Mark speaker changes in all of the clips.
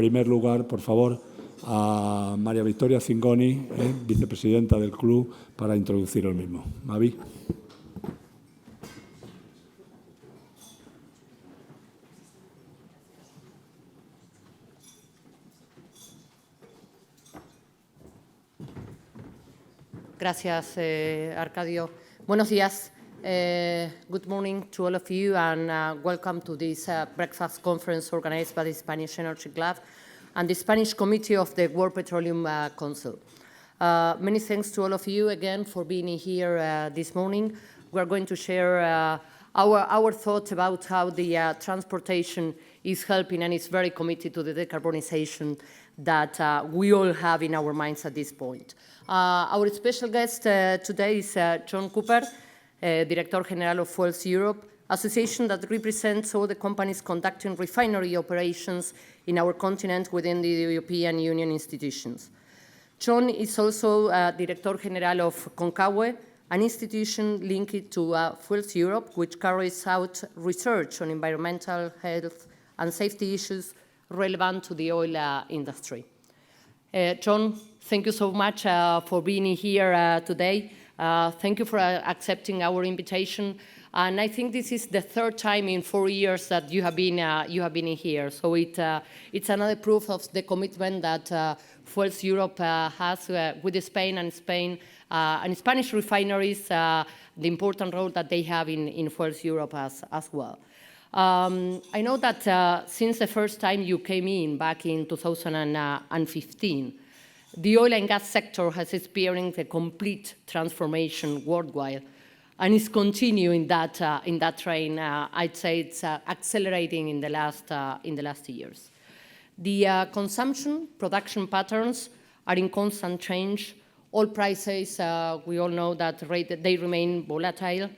Speaker 1: primer lugar, por favor, a María Victoria Zingoni, vicepresidenta del club, para introducir el mismo. Mavi.
Speaker 2: Gracias, Arcadio. Buenos días. Good morning to all of you, and welcome to this breakfast conference organized by the Spanish Energy Club and the Spanish Committee of the World Petroleum Council. Many thanks to all of you again for being here this morning. We're going to share our thoughts about how the transportation is helping and is very committed to the decarbonization that we all have in our minds at this point. Our special guest today is John Cooper, Director General of Fuelseurope, association that represents all the companies conducting refinery operations in our continent within the European Union institutions. John is also Director General of CONCAGUE, an institution linked to Fuelseurope, which carries out research on environmental, health, and safety issues relevant to the oil industry. John, thank you so much for being here today. Thank you for accepting our invitation. And I think this is the third time in 4 years that you have been here. So it's another proof of the commitment that Fuelseurope has with Spain and Spanish refineries, the important role that they have in Fuelseurope as well. I know that since the first time you came in back in 2015, the oil and gas sector has experienced a complete transformation worldwide and is continuing in that train. I'd say it's accelerating in the last years. The consumption, production patterns are in constant change. Oil prices, we all know that they remain volatile,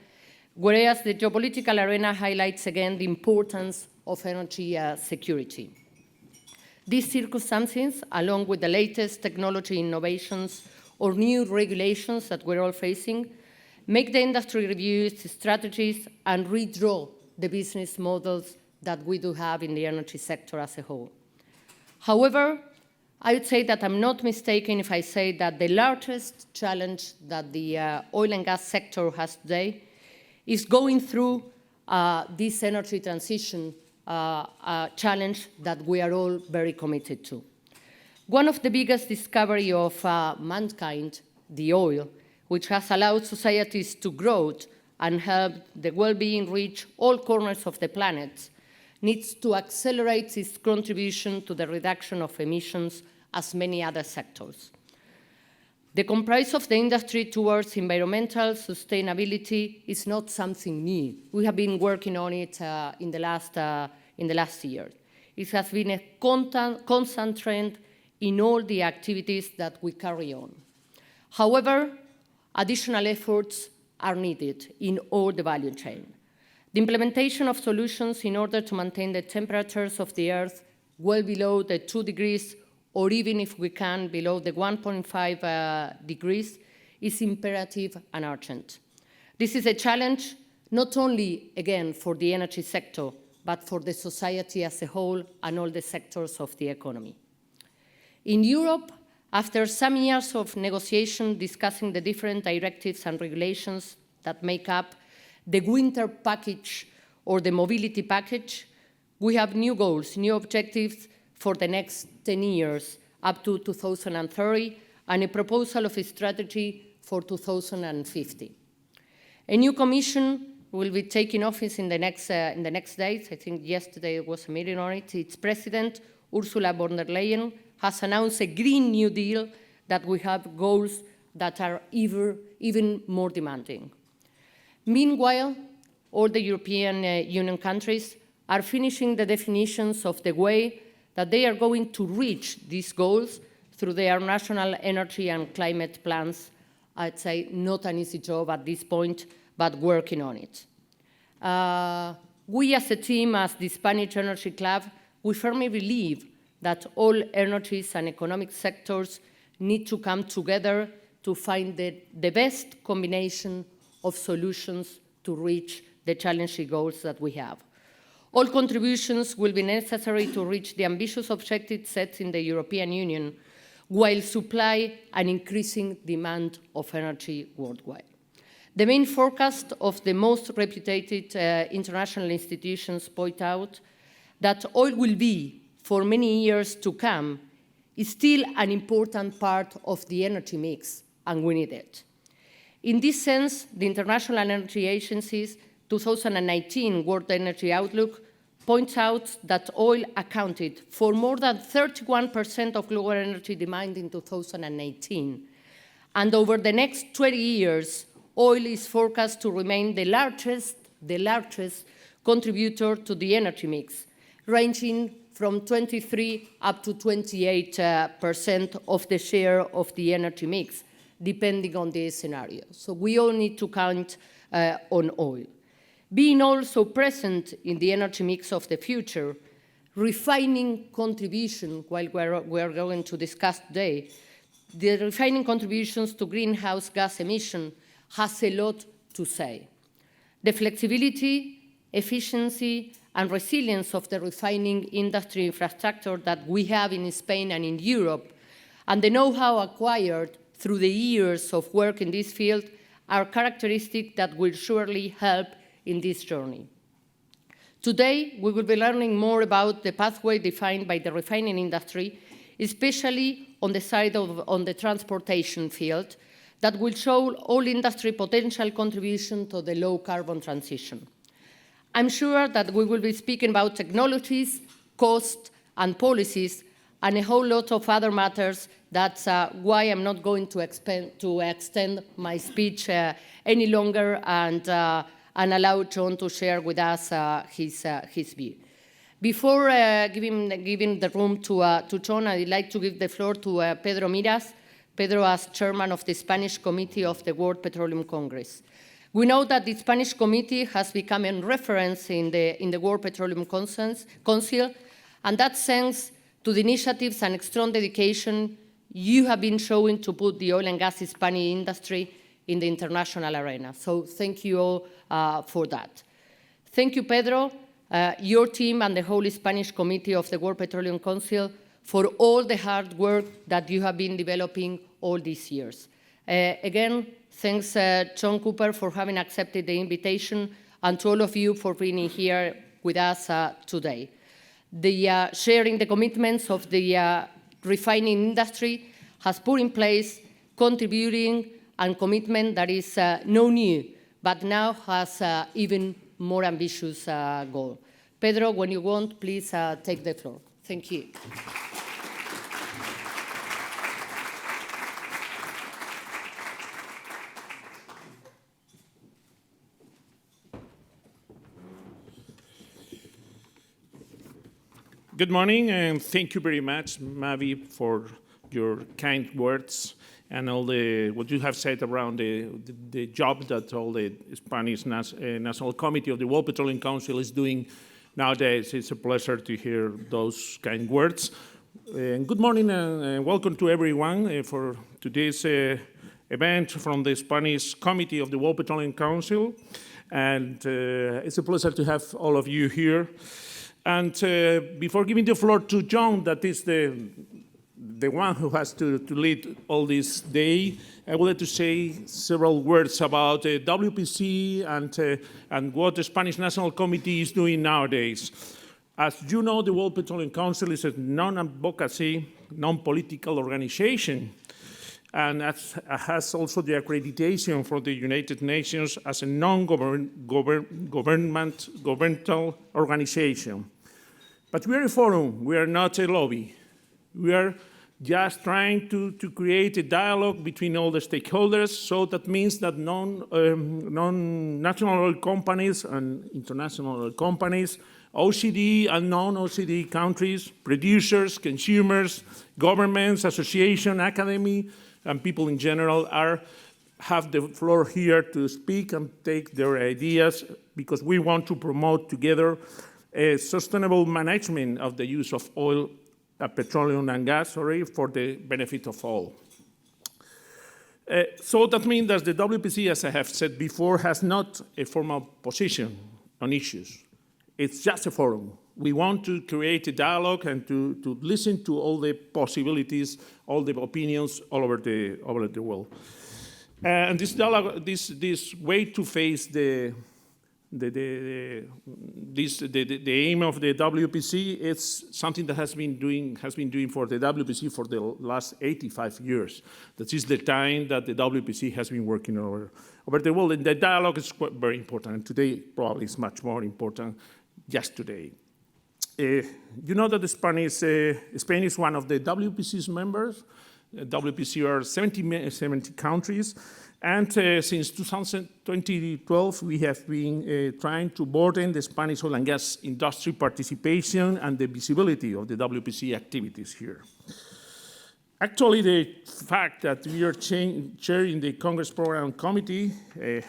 Speaker 2: whereas the geopolitical arena highlights again the importance of energy security. These circumstances, along with the latest technology innovations or new regulations that we're all facing, make the industry review its strategies and redraw the business models that we do have in the energy sector as a whole. However, I would say that I'm not mistaken if I say that the largest challenge that the oil and gas sector has today is going through this energy transition challenge that we are all very committed to. One of the biggest discoveries of mankind, the oil, which has allowed societies to grow and help the well-being reach all corners of the planet, needs to accelerate its contribution to the reduction of emissions as many other sectors. The compromise of the industry towards environmental sustainability is not something new. We have been working on it in the last year. It has been a constant trend in all the activities that we carry on. However, additional efforts are needed in all the value chain. The implementation of solutions in order to maintain the temperatures of the Earth well below the 2 degrees, or even if we can, below the 1.5 degrees, is imperative and urgent. This is a challenge not only, again, for the energy sector, but for the society as a whole and all the sectors of the economy. In Europe, after some years of negotiation discussing the different directives and regulations that make up the winter package or the mobility package, we have new goals, new objectives for the next 10 years, up to 2030, and a proposal of a strategy for 2050. A new commission will be taking office in the next days. I think yesterday there was a meeting on it. Its president, Ursula von der Leyen, has announced a Green New Deal that we have goals that are even more demanding. Meanwhile, all the European Union countries are finishing the definitions of the way that they are going to reach these goals through their national energy and climate plans. I'd say not an easy job at this point, but working on it. We as a team, as the Spanish Energy Club, we firmly believe that all energies and economic sectors need to come together to find the best combination of solutions to reach the challenging goals that we have. All contributions will be necessary to reach the ambitious objectives set in the European Union, while supply an increasing demand of energy worldwide. The main forecast of the most reputed international institutions point out that oil will be, for many years to come, is still an important part of the energy mix, and we need it. In this sense, the International Energy Agency's 2019 World Energy Outlook points out that oil accounted for more than 31% of global energy demand in 2018. And over the next 20 years, oil is forecast to remain the largest contributor to the energy mix, ranging from 23 up to 28% of the share of the energy mix, depending on the scenario. So we all need to count on oil. Being also present in the energy mix of the future, refining contribution, while we're going to discuss today, the refining contributions to greenhouse gas emission has a lot to say. The flexibility, efficiency, and resilience of the refining industry infrastructure that we have in Spain and in Europe, and the know-how acquired through the years of work in this field are characteristics that will surely help in this journey. Today, we will be learning more about the pathway defined by the refining industry, especially on the side of the transportation field, that will show all industry potential contribution to the low-carbon transition. I'm sure that we will be speaking about technologies, cost, and policies, and a whole lot of other matters. That's why I'm not going to extend my speech any longer and allow John to share with us his view. Before giving the room to John, I'd like to give the floor to Pedro Miras. Pedro, as chairman of the Spanish Committee of the World Petroleum Congress. We know that the Spanish Committee has become a reference in the World Petroleum Council, and that's thanks to the initiatives and strong dedication you have been showing to put the oil and gas Spanish industry in the international arena. So thank you all for that. Thank you, Pedro, your team and the whole Spanish Committee of the World Petroleum Council for all the hard work that you have been developing all these years. Again, thanks, John Cooper, for having accepted the invitation, and to all of you for being here with us today. The sharing the commitments of the refining industry has put in place contributing and commitment that is no new, but now has even more ambitious goal. Pedro, when you want, please take the floor. Thank you.
Speaker 3: Good morning, and thank you very much, Mavi, for your kind words and all what you have said around the job that all the Spanish National Committee of the World Petroleum Council is doing nowadays. It's a pleasure to hear those kind words. And good morning and welcome to everyone for today's event from the Spanish Committee of the World Petroleum Council. And it's a pleasure to have all of you here. And before giving the floor to John, that is the one who has to lead all this day, I would like to say several words about WPC and what the Spanish National Committee is doing nowadays. As you know, the World Petroleum Council is a non-advocacy, non-political organization, and has also the accreditation for the United Nations as a non-governmental organization. But we are a forum, we are not a lobby. We are just trying to create a dialogue between all the stakeholders, so that means that non-national oil companies and international oil companies, OECD and non-OECD countries, producers, consumers, governments, associations, academy, and people in general have the floor here to speak and take their ideas, because we want to promote together a sustainable management of the use of oil, petroleum and gas, for the benefit of all. So that means that the WPC, as I have said before, has not a formal position on issues. it's just a forum. We want to create a dialogue and to listen to all the possibilities, all the opinions all over the world. And this dialogue, this way to face the aim of the WPC, it's something that has been doing for the WPC for the last 85 years. That is the time that the WPC has been working over the world. And the dialogue is very important. And today probably is much more important just today. You know that Spain is one of the WPC's members. WPC are 70 countries. And since 2012, we have been trying to broaden the Spanish oil and gas industry participation and the visibility of the WPC activities here. Actually, the fact that we are chairing the Congress Program Committee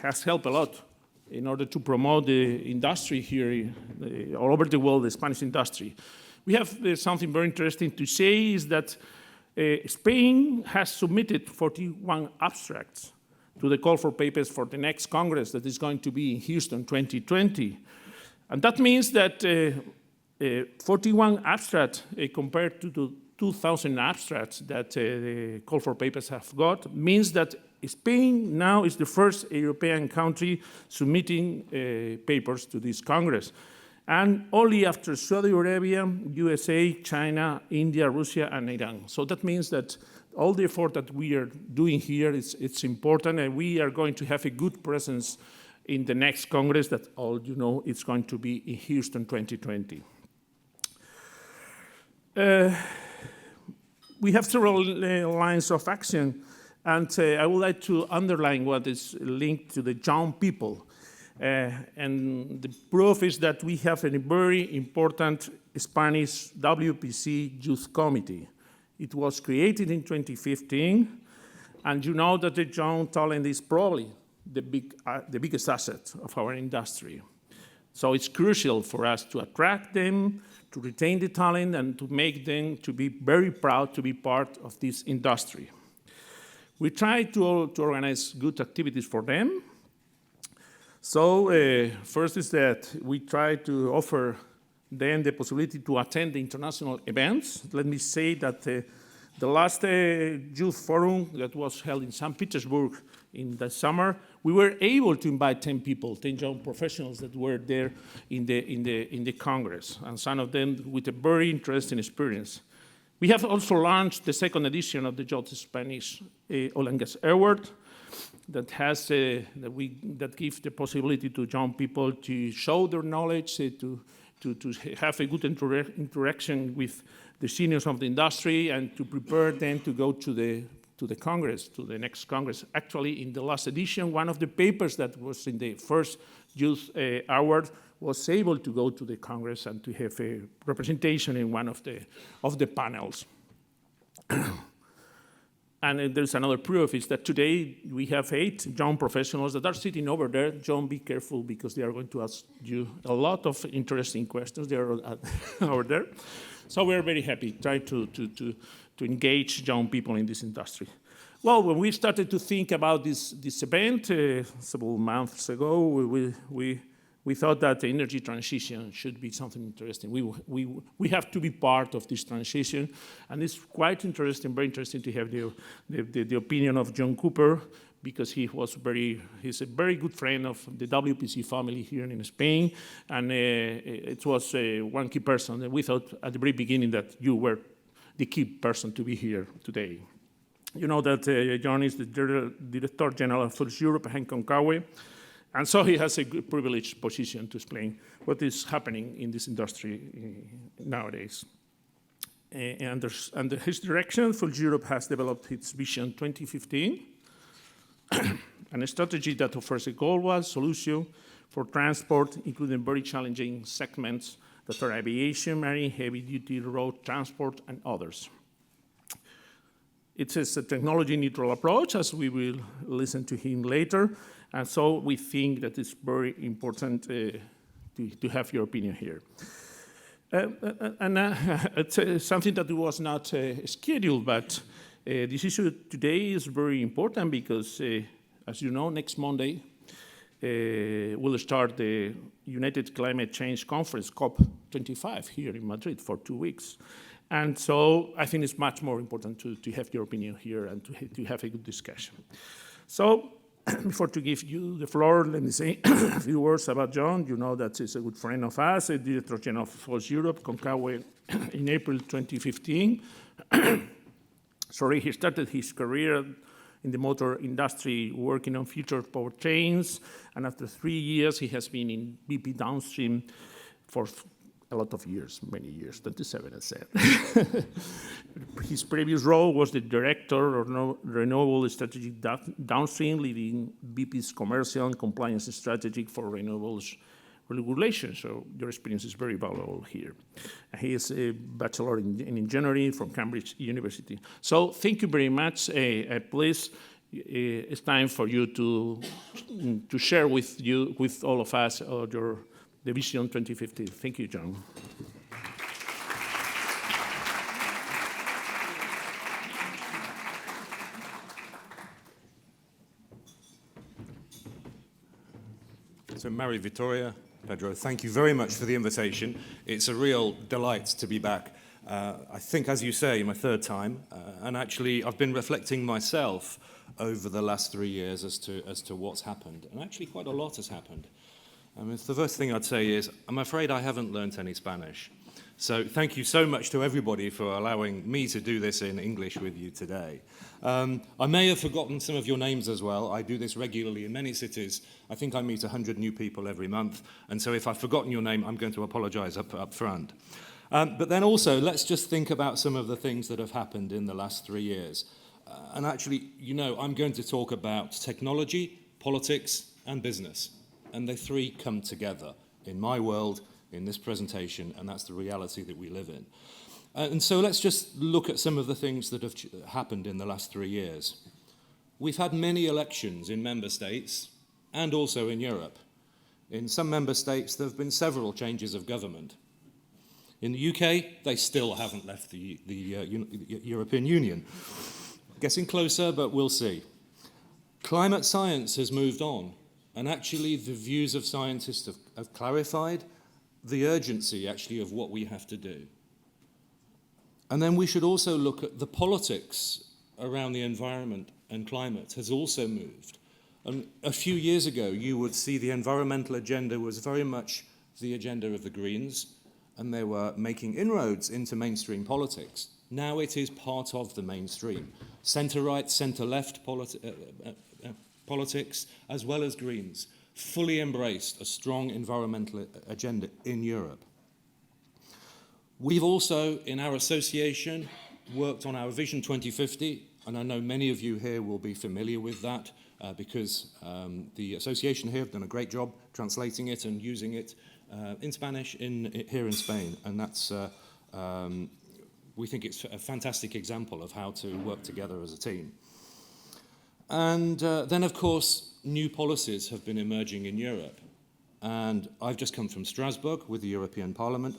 Speaker 3: has helped a lot in order to promote the industry here all over the world, the Spanish industry. We have something very interesting to say is that Spain has submitted 41 abstracts to the call for papers for the next Congress that is going to be in Houston 2020. And that means that 41 abstracts compared to the 2,000 abstracts that the call for papers have got means that Spain now is the first European country submitting papers to this Congress. And only after Saudi Arabia, USA, China, India, Russia, and Iran. So that means that all the effort that we are doing here, it's important, and we are going to have a good presence in the next Congress that all you know it's going to be in Houston 2020. We have several lines of action, and I would like to underline what is linked to the young people. And the proof is that we have a very important Spanish WPC Youth Committee. It was created in 2015, and you know that the young talent is probably the biggest asset of our industry. So it's crucial for us to attract them, to retain the talent, and to make them to be very proud to be part of this industry. We try to organize good activities for them. So first is that we try to offer them the possibility to attend the international events. Let me say that the last youth forum that was held in St. Petersburg in the summer, we were able to invite 10 people, 10 young professionals that were there in the Congress, and some of them with a very interesting experience. We have also launched the second edition of the Youth Spanish Oil and Gas Award that has that gives the possibility to young people to show their knowledge, to have a good interaction with the seniors of the industry, and to prepare them to go to the Congress, to the next Congress. Actually, in the last edition, one of the papers that was in the first Youth Award was able to go to the Congress and to have a representation in one of the panels. And there's another proof is that today we have 8 young professionals that are sitting over there. John, be careful because they are going to ask you a lot of interesting questions. They are over there. So we're very happy trying to engage young people in this industry. Well, when we started to think about this event several months ago, we thought that the energy transition should be something interesting. We have to be part of this transition, and it's quite interesting, very interesting to have the opinion of John Cooper, because he's a very good friend of the WPC family here in Spain, and it was one key person that we thought at the very beginning that you were the key person to be here today. You know that John is the Director General of Fuelseurope and Concagua, and so he has a good privileged position to explain what is happening in this industry nowadays. Under his direction, Fuelseurope has developed its Vision 2015, and a strategy that offers a goal-wise solution for transport, including very challenging segments that are aviation, marine, heavy-duty road transport, and others. It is a technology-neutral approach, as we will listen to him later, and so we think that it's very important to have your opinion here. It's something that was not scheduled, but this issue today is very important because, as you know, next Monday, will start the United Climate Change Conference, COP25, here in Madrid for 2 weeks. And so I think it's much more important to have your opinion here and to have a good discussion. So before to give you the floor, let me say a few words about John. You know that he's a good friend of us, a Director General of Fuelseurope, Concagua, in April 2015. He started his career in the motor industry working on future powertrains, and after 3 years he has been in BP downstream for a lot of years, many years, 27 I said. His previous role was the Director of Renewable Strategic Downstream, leading BP's commercial and compliance strategy for renewables regulation, so your experience is very valuable here. He is a Bachelor in Engineering from Cambridge University. So thank you very much. Please, it's time for you to share with all of us your the Vision 2050. Thank you, John.
Speaker 4: So Maria, Victoria, Pedro, thank you very much for the invitation. It's a real delight to be back. I think, as you say, my third time, and actually I've been reflecting myself over the last 3 years as to what's happened, and actually quite a lot has happened. I mean, the first thing I'd say is, I'm afraid I haven't learnt any Spanish. So thank you so much to everybody for allowing me to do this in English with you today. I may have forgotten some of your names as well. I do this regularly in many cities. I think I meet 100 new people every month. And so if I've forgotten your name, I'm going to apologize up front. But then also, let's just think about some of the things that have happened in the last 3 years. And actually, you know, I'm going to talk about technology, politics, and business. And the three come together in my world, in this presentation, and that's the reality that we live in. And so let's just look at some of the things that have happened in the last 3 years. We've had many elections in member states and also in Europe. In some member states, there have been several changes of government. In the UK, they still haven't left the European Union. Getting closer, but we'll see. Climate science has moved on. And actually, the views of scientists have clarified the urgency, actually, of what we have to do. And then we should also look at the politics around the environment and climate has also moved. And a few years ago, you would see the environmental agenda was very much the agenda of the Greens, and they were making inroads into mainstream politics. Now it is part of the mainstream. Centre-right, centre-left politics, as well as Greens, fully embraced a strong environmental agenda in Europe. We've also, in our association, worked on our Vision 2050, and I know many of you here will be familiar with that because the association here have done a great job translating it and using it in Spanish here in Spain, and that's we think it's a fantastic example of how to work together as a team. And then, of course, new policies have been emerging in Europe. And I've just come from Strasbourg with the European Parliament,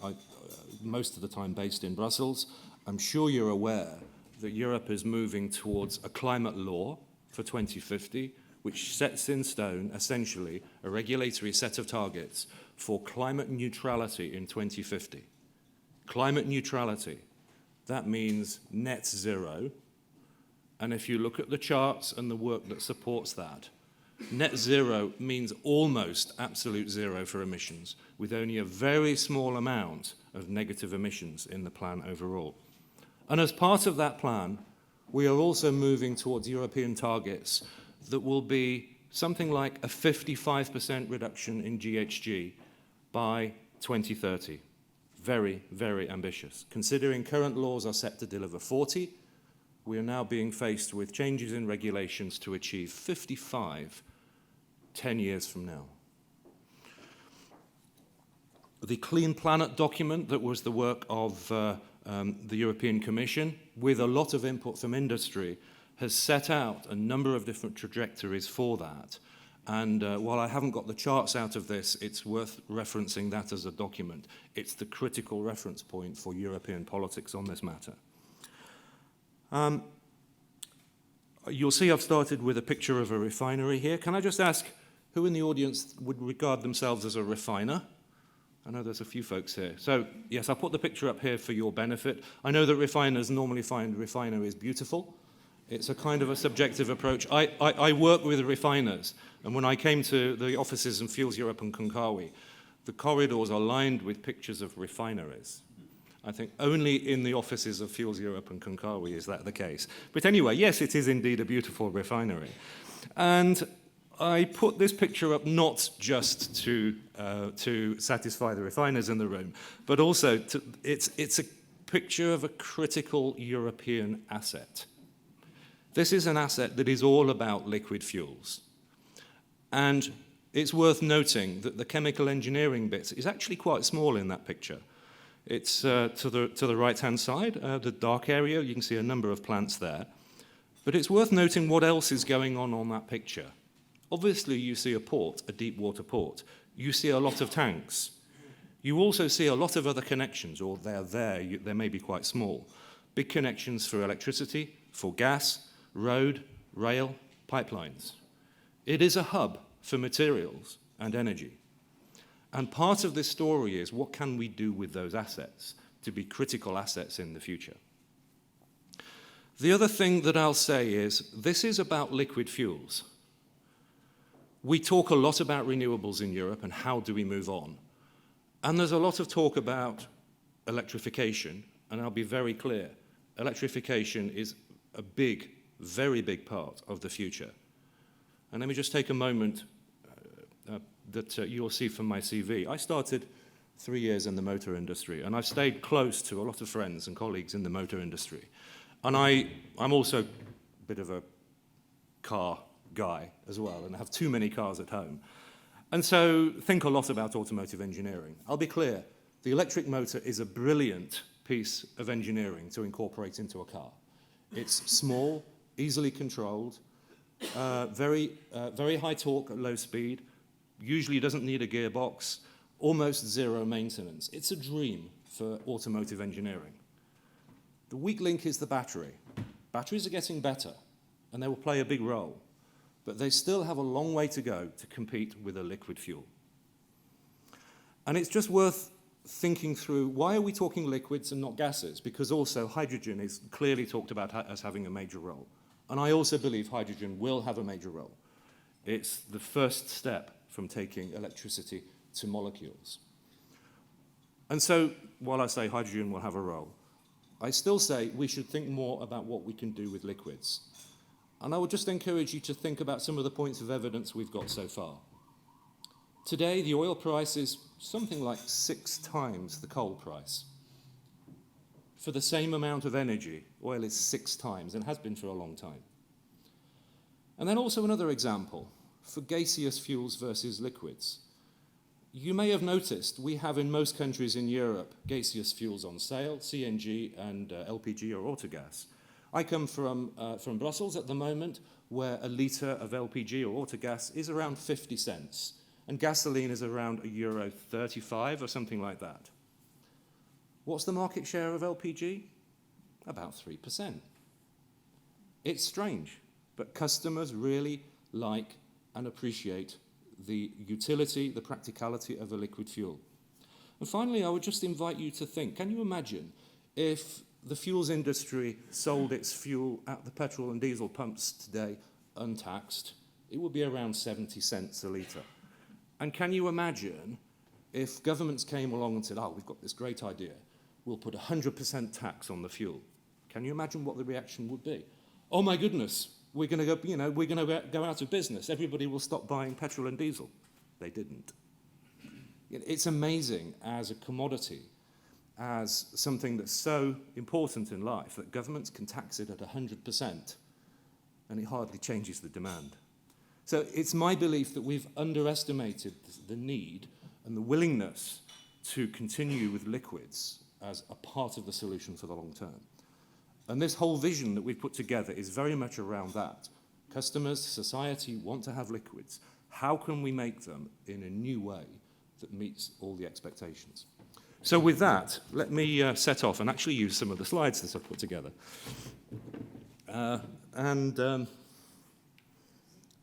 Speaker 4: most of the time based in Brussels. I'm sure you're aware that Europe is moving towards a climate law for 2050, which sets in stone, essentially, a regulatory set of targets for climate neutrality in 2050. Climate neutrality, that means net zero. And if you look at the charts and the work that supports that, net zero means almost absolute zero for emissions, with only a very small amount of negative emissions in the plan overall. And as part of that plan, we are also moving towards European targets that will be something like a 55% reduction in GHG by 2030. Very, very ambitious. Considering current laws are set to deliver 40, we are now being faced with changes in regulations to achieve 55 10 years from now. The Clean Planet document that was the work of the European Commission, with a lot of input from industry, has set out a number of different trajectories for that. And while I haven't got the charts out of this, it's worth referencing that as a document. It's the critical reference point for European politics on this matter. You'll see I've started with a picture of a refinery here. Can I just ask, Who in the audience would regard themselves as a refiner? I know there's a few folks here. So, yes, I'll put the picture up here for your benefit. I know that refiners normally find refineries beautiful. It's a kind of a subjective approach. I work with refiners, and when I came to the offices in Fuelseurope and Konkawi, the corridors are lined with pictures of refineries. I think only in the offices of Fuelseurope and Konkawi is that the case. But anyway, yes, it is indeed a beautiful refinery. And I put this picture up not just to satisfy the refiners in the room, but also it's a picture of a critical European asset. This is an asset that is all about liquid fuels. And it's worth noting that the chemical engineering bit is actually quite small in that picture. It's to the right-hand side, the dark area. You can see a number of plants there. But it's worth noting what else is going on that picture. Obviously, you see a port, a deep water port. You see a lot of tanks. You also see a lot of other connections, or they're there. They may be quite small. Big connections for electricity, for gas, road, rail, pipelines. It is a hub for materials and energy. And part of this story is what can we do with those assets to be critical assets in the future. The other thing that I'll say is this is about liquid fuels. We talk a lot about renewables in Europe and how do we move on. And there's a lot of talk about electrification, and I'll be very clear. Electrification is a big, very big part of the future. And let me just take a moment that you'll see from my CV. I started 3 years in the motor industry, and I've stayed close to a lot of friends and colleagues in the motor industry. And I'm also a bit of a car guy as well, and I have too many cars at home. And so think a lot about automotive engineering. I'll be clear, the electric motor is a brilliant piece of engineering to incorporate into a car. It's small, easily controlled, very high torque at low speed, usually doesn't need a gearbox, almost zero maintenance. It's a dream for automotive engineering. The weak link is the battery. Batteries are getting better, and they will play a big role, but they still have a long way to go to compete with a liquid fuel. And it's just worth thinking through, why are we talking liquids and not gases? Because also hydrogen is clearly talked about as having a major role. And I also believe hydrogen will have a major role. It's the first step from taking electricity to molecules. And so, while I say hydrogen will have a role, I still say we should think more about what we can do with liquids. And I would just encourage you to think about some of the points of evidence we've got so far. Today, the oil price is something like 6 times the coal price. For the same amount of energy, oil is 6 times, and has been for a long time. And then also another example, for gaseous fuels versus liquids. You may have noticed we have in most countries in Europe gaseous fuels on sale, CNG and LPG or autogas. I come from Brussels at the moment, where a litre of LPG or autogas is around 50 cents, and gasoline is around €1.35 or something like that. What's the market share of LPG? About 3%. It's strange, but customers really like and appreciate the utility, the practicality of a liquid fuel. And finally, I would just invite you to think, can you imagine if the fuels industry sold its fuel at the petrol and diesel pumps today untaxed? It would be around 70 cents a litre. And can you imagine if governments came along and said, oh, we've got this great idea, we'll put 100% tax on the fuel? Can you imagine what the reaction would be? Oh my goodness, we're going to go out of business. Everybody will stop buying petrol and diesel. They didn't. It's amazing as a commodity, as something that's so important in life, that governments can tax it at 100%, and it hardly changes the demand. So it's my belief that we've underestimated the need and the willingness to continue with liquids as a part of the solution for the long term. And this whole vision that we've put together is very much around that. Customers, society want to have liquids. How can we make them in a new way that meets all the expectations? So with that, let me set off and actually use some of the slides that I've put together.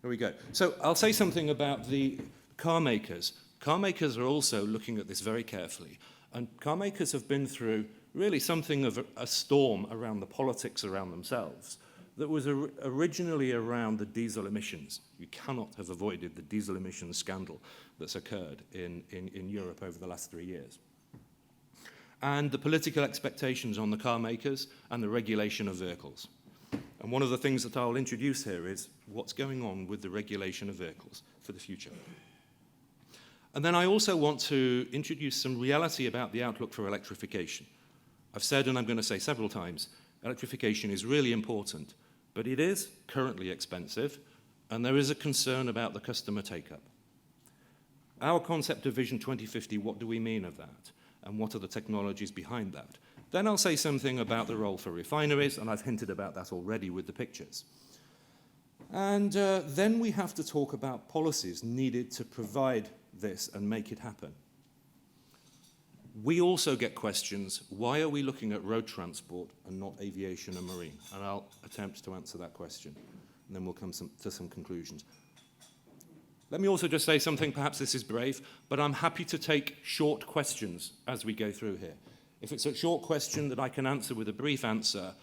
Speaker 4: Here we go. So I'll say something about the car makers. Car makers are also looking at this very carefully. And car makers have been through really something of a storm around the politics around themselves that was originally around the diesel emissions. You cannot have avoided the diesel emissions scandal that's occurred in Europe over the last 3 years. And the political expectations on the car makers and the regulation of vehicles. And one of the things that I'll introduce here is what's going on with the regulation of vehicles for the future. And then I also want to introduce some reality about the outlook for electrification. I've said, and I'm going to say several times, electrification is really important, but it is currently expensive, and there is a concern about the customer take-up. Our concept of Vision 2050, what do we mean of that? And what are the technologies behind that? Then I'll say something about the role for refineries, and I've hinted about that already with the pictures. And then we have to talk about policies needed to provide this and make it happen. We also get questions, why are we looking at road transport and not aviation and marine? And I'll attempt to answer that question, and then we'll come to some conclusions. Let me also just say something, perhaps this is brave, but I'm happy to take short questions as we go through here. If it's a short question that I can answer with a brief answer,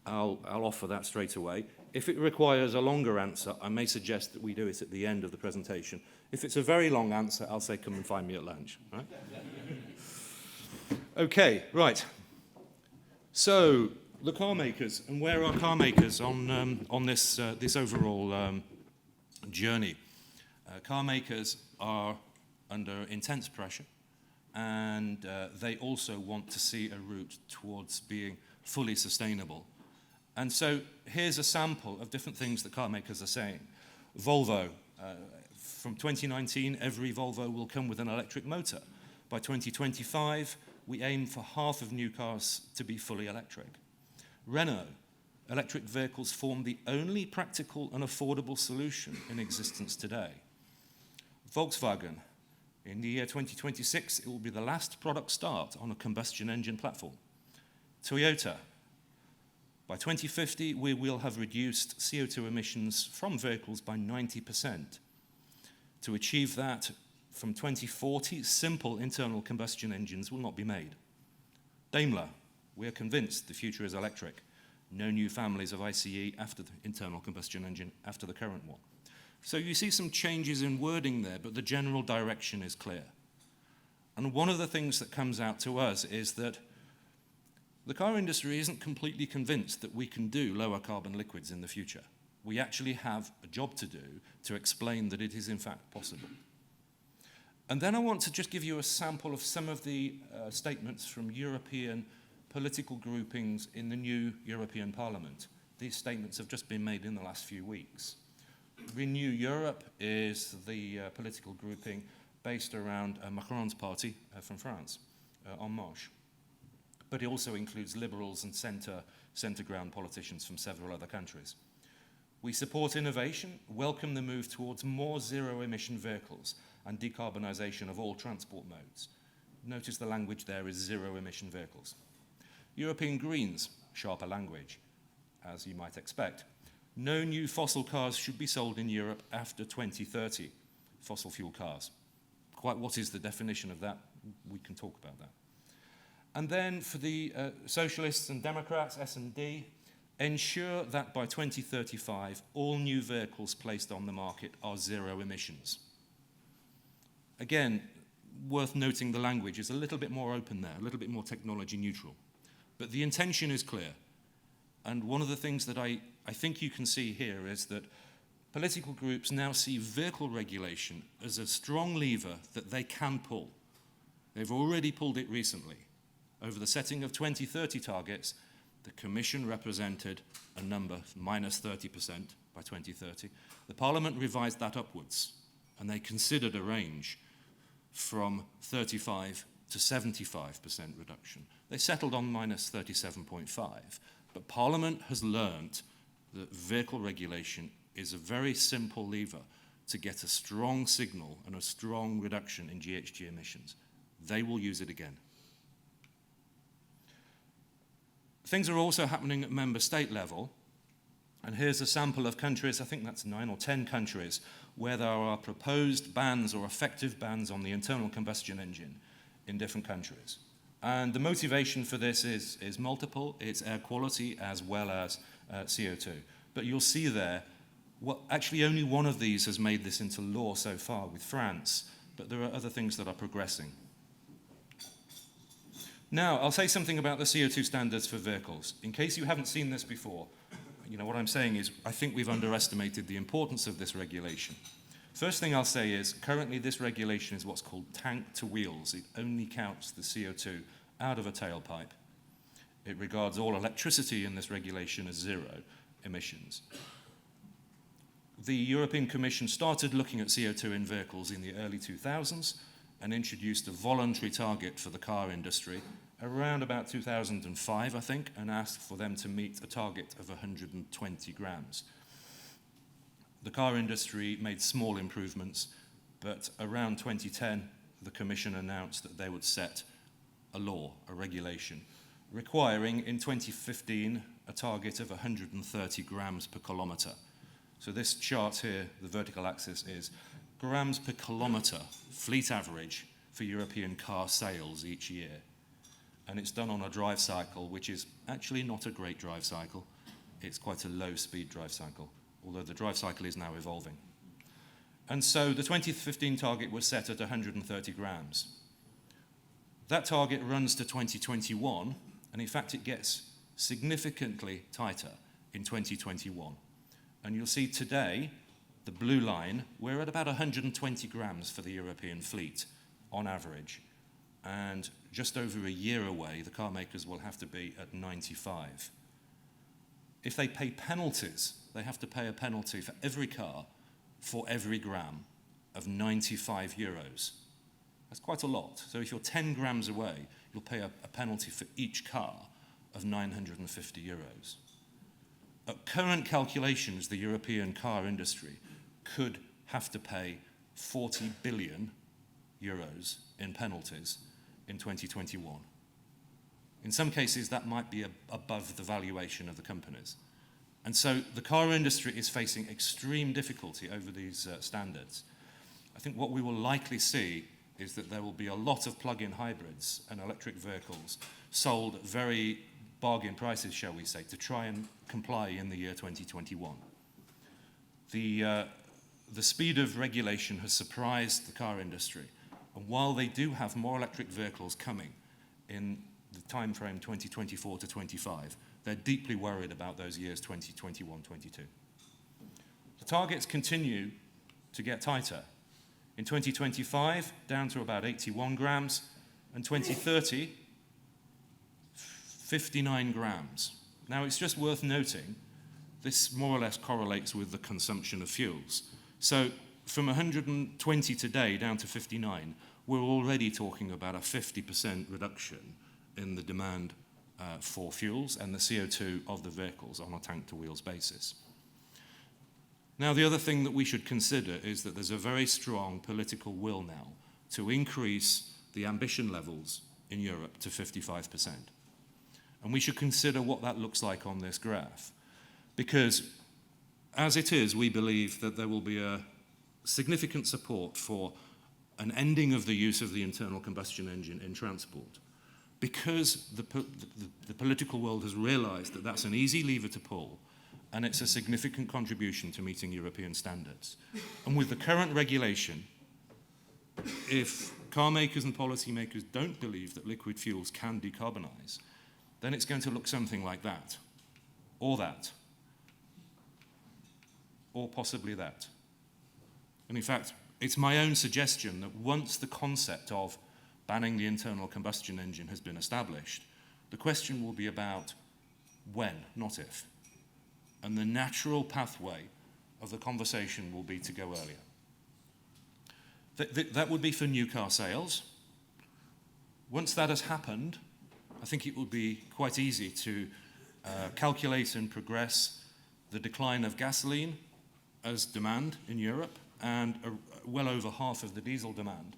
Speaker 4: I'll offer that straight away. If it requires a longer answer, I may suggest that we do it at the end of the presentation. If it's a very long answer, I'll say, come and find me at lunch. Right? Okay, right. So, the car makers, and where are car makers on this overall journey? Car makers are under intense pressure, and they also want to see a route towards being fully sustainable. And so here's a sample of different things that car makers are saying. Volvo, from 2019, every Volvo will come with an electric motor. By 2025, we aim for half of new cars to be fully electric. Renault, electric vehicles form the only practical and affordable solution in existence today. Volkswagen, in the year 2026, it will be the last product start on a combustion engine platform. Toyota, by 2050, we will have reduced CO2 emissions from vehicles by 90%. To achieve that, from 2040, simple internal combustion engines will not be made. Daimler, we are convinced the future is electric. No new families of ICE after the internal combustion engine, after the current one. So you see some changes in wording there, but the general direction is clear. And one of the things that comes out to us is that the car industry isn't completely convinced that we can do lower carbon liquids in the future. We actually have a job to do to explain that it is in fact possible. And then I want to just give you a sample of some of the statements from European political groupings in the new European Parliament. These statements have just been made in the last few weeks. Renew Europe is the political grouping based around Macron's party from France, En Marche. But it also includes liberals and centre-ground politicians from several other countries. We support innovation, welcome the move towards more zero-emission vehicles and decarbonisation of all transport modes. Notice the language there is zero-emission vehicles. European Greens, sharper language, as you might expect. No new fossil cars should be sold in Europe after 2030, fossil fuel cars. Quite what is the definition of that? We can talk about that. And then for the Socialists and Democrats, S&D, ensure that by 2035, all new vehicles placed on the market are zero emissions. Again, worth noting the language is a little bit more open there, a little bit more technology neutral. But the intention is clear. And one of the things that I think you can see here is that political groups now see vehicle regulation as a strong lever that they can pull. They've already pulled it recently. Over the setting of 2030 targets, the Commission represented a number, minus 30% by 2030. The Parliament revised that upwards, and they considered a range from 35 to 75% reduction. They settled on minus 37.5. But Parliament has learnt that vehicle regulation is a very simple lever to get a strong signal and a strong reduction in GHG emissions. They will use it again. Things are also happening at member state level. And here's a sample of countries, I think that's 9 or 10 countries, where there are proposed bans or effective bans on the internal combustion engine in different countries. And the motivation for this is multiple. It's air quality as well as CO2. But you'll see there, actually only one of these has made this into law so far with France, but there are other things that are progressing. Now, I'll say something about the CO2 standards for vehicles. In case you haven't seen this before, what I'm saying is I think we've underestimated the importance of this regulation. First thing I'll say is currently this regulation is what's called tank to wheels. It only counts the CO2 out of a tailpipe. It regards all electricity in this regulation as zero emissions. The European Commission started looking at CO2 in vehicles in the early 2000s and introduced a voluntary target for the car industry around about 2005, I think, and asked for them to meet a target of 120 grams. The car industry made small improvements, but around 2010, the Commission announced that they would set a law, a regulation, requiring in 2015 a target of 130 grams per kilometre. So this chart here, the vertical axis is grams per kilometre, fleet average for European car sales each year. And it's done on a drive cycle, which is actually not a great drive cycle. It's quite a low-speed drive cycle, although the drive cycle is now evolving. And so the 2015 target was set at 130 grams. That target runs to 2021, and in fact it gets significantly tighter in 2021. And you'll see today, the blue line, we're at about 120 grams for the European fleet on average. And just over a year away, the car makers will have to be at 95. If they pay penalties, they have to pay a penalty for every car for every gram of 95 euros. That's quite a lot. So if you're 10 grams away, you'll pay a penalty for each car of 950 euros. At current calculations, the European car industry could have to pay 40 billion euros in penalties in 2021. In some cases, that might be above the valuation of the companies. And so the car industry is facing extreme difficulty over these standards. I think what we will likely see is that there will be a lot of plug-in hybrids and electric vehicles sold at very bargain prices, shall we say, to try and comply in the year 2021. The speed of regulation has surprised the car industry. And while they do have more electric vehicles coming in the time frame 2024 to 25, they're deeply worried about those years 2021, 22. The targets continue to get tighter. In 2025, down to about 81 grams, and 2030, 59 grams. Now, it's just worth noting, this more or less correlates with the consumption of fuels. So from 120 today down to 59, we're already talking about a 50% reduction in the demand for fuels and the CO2 of the vehicles on a tank-to-wheels basis. Now, the other thing that we should consider is that there's a very strong political will now to increase the ambition levels in Europe to 55%. And we should consider what that looks like on this graph. Because as it is, we believe that there will be a significant support for an ending of the use of the internal combustion engine in transport. Because the political world has realized that that's an easy lever to pull, and it's a significant contribution to meeting European standards. And with the current regulation, if car makers and policy makers don't believe that liquid fuels can decarbonize, then it's going to look something like that, or possibly that. And in fact, it's my own suggestion that once the concept of banning the internal combustion engine has been established, the question will be about when, not if. And the natural pathway of the conversation will be to go earlier. That would be for new car sales. Once that has happened, I think it will be quite easy to calculate and progress the decline of gasoline as demand in Europe and well over half of the diesel demand.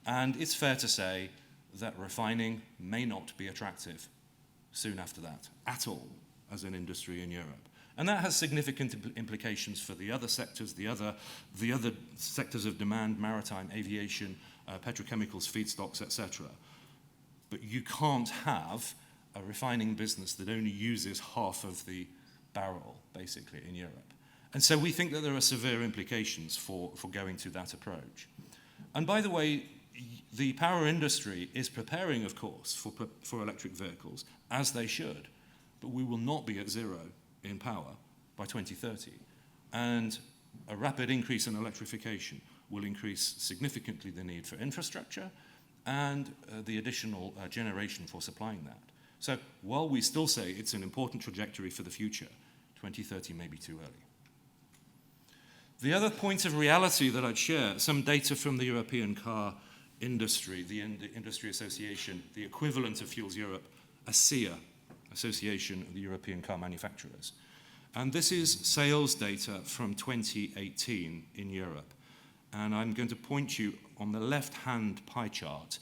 Speaker 4: And it's fair to say that refining may not be attractive soon after that at all as an industry in Europe. And that has significant implications for the other sectors, the other sectors of demand, maritime, aviation, petrochemicals, feedstocks, etc. But you can't have a refining business that only uses half of the barrel, basically, in Europe. And so we think that there are severe implications for going to that approach. And by the way, the power industry is preparing, of course, for electric vehicles, as they should. But we will not be at zero in power by 2030. And a rapid increase in electrification will increase significantly the need for infrastructure and the additional generation for supplying that. So while we still say it's an important trajectory for the future, 2030 may be too early. The other point of reality that I'd share, some data from the European car industry, the Industry Association, the equivalent of Fuelseurope, ASEA, Association of the European Car Manufacturers. And this is sales data from 2018 in Europe. And I'm going to point you on the left-hand pie chart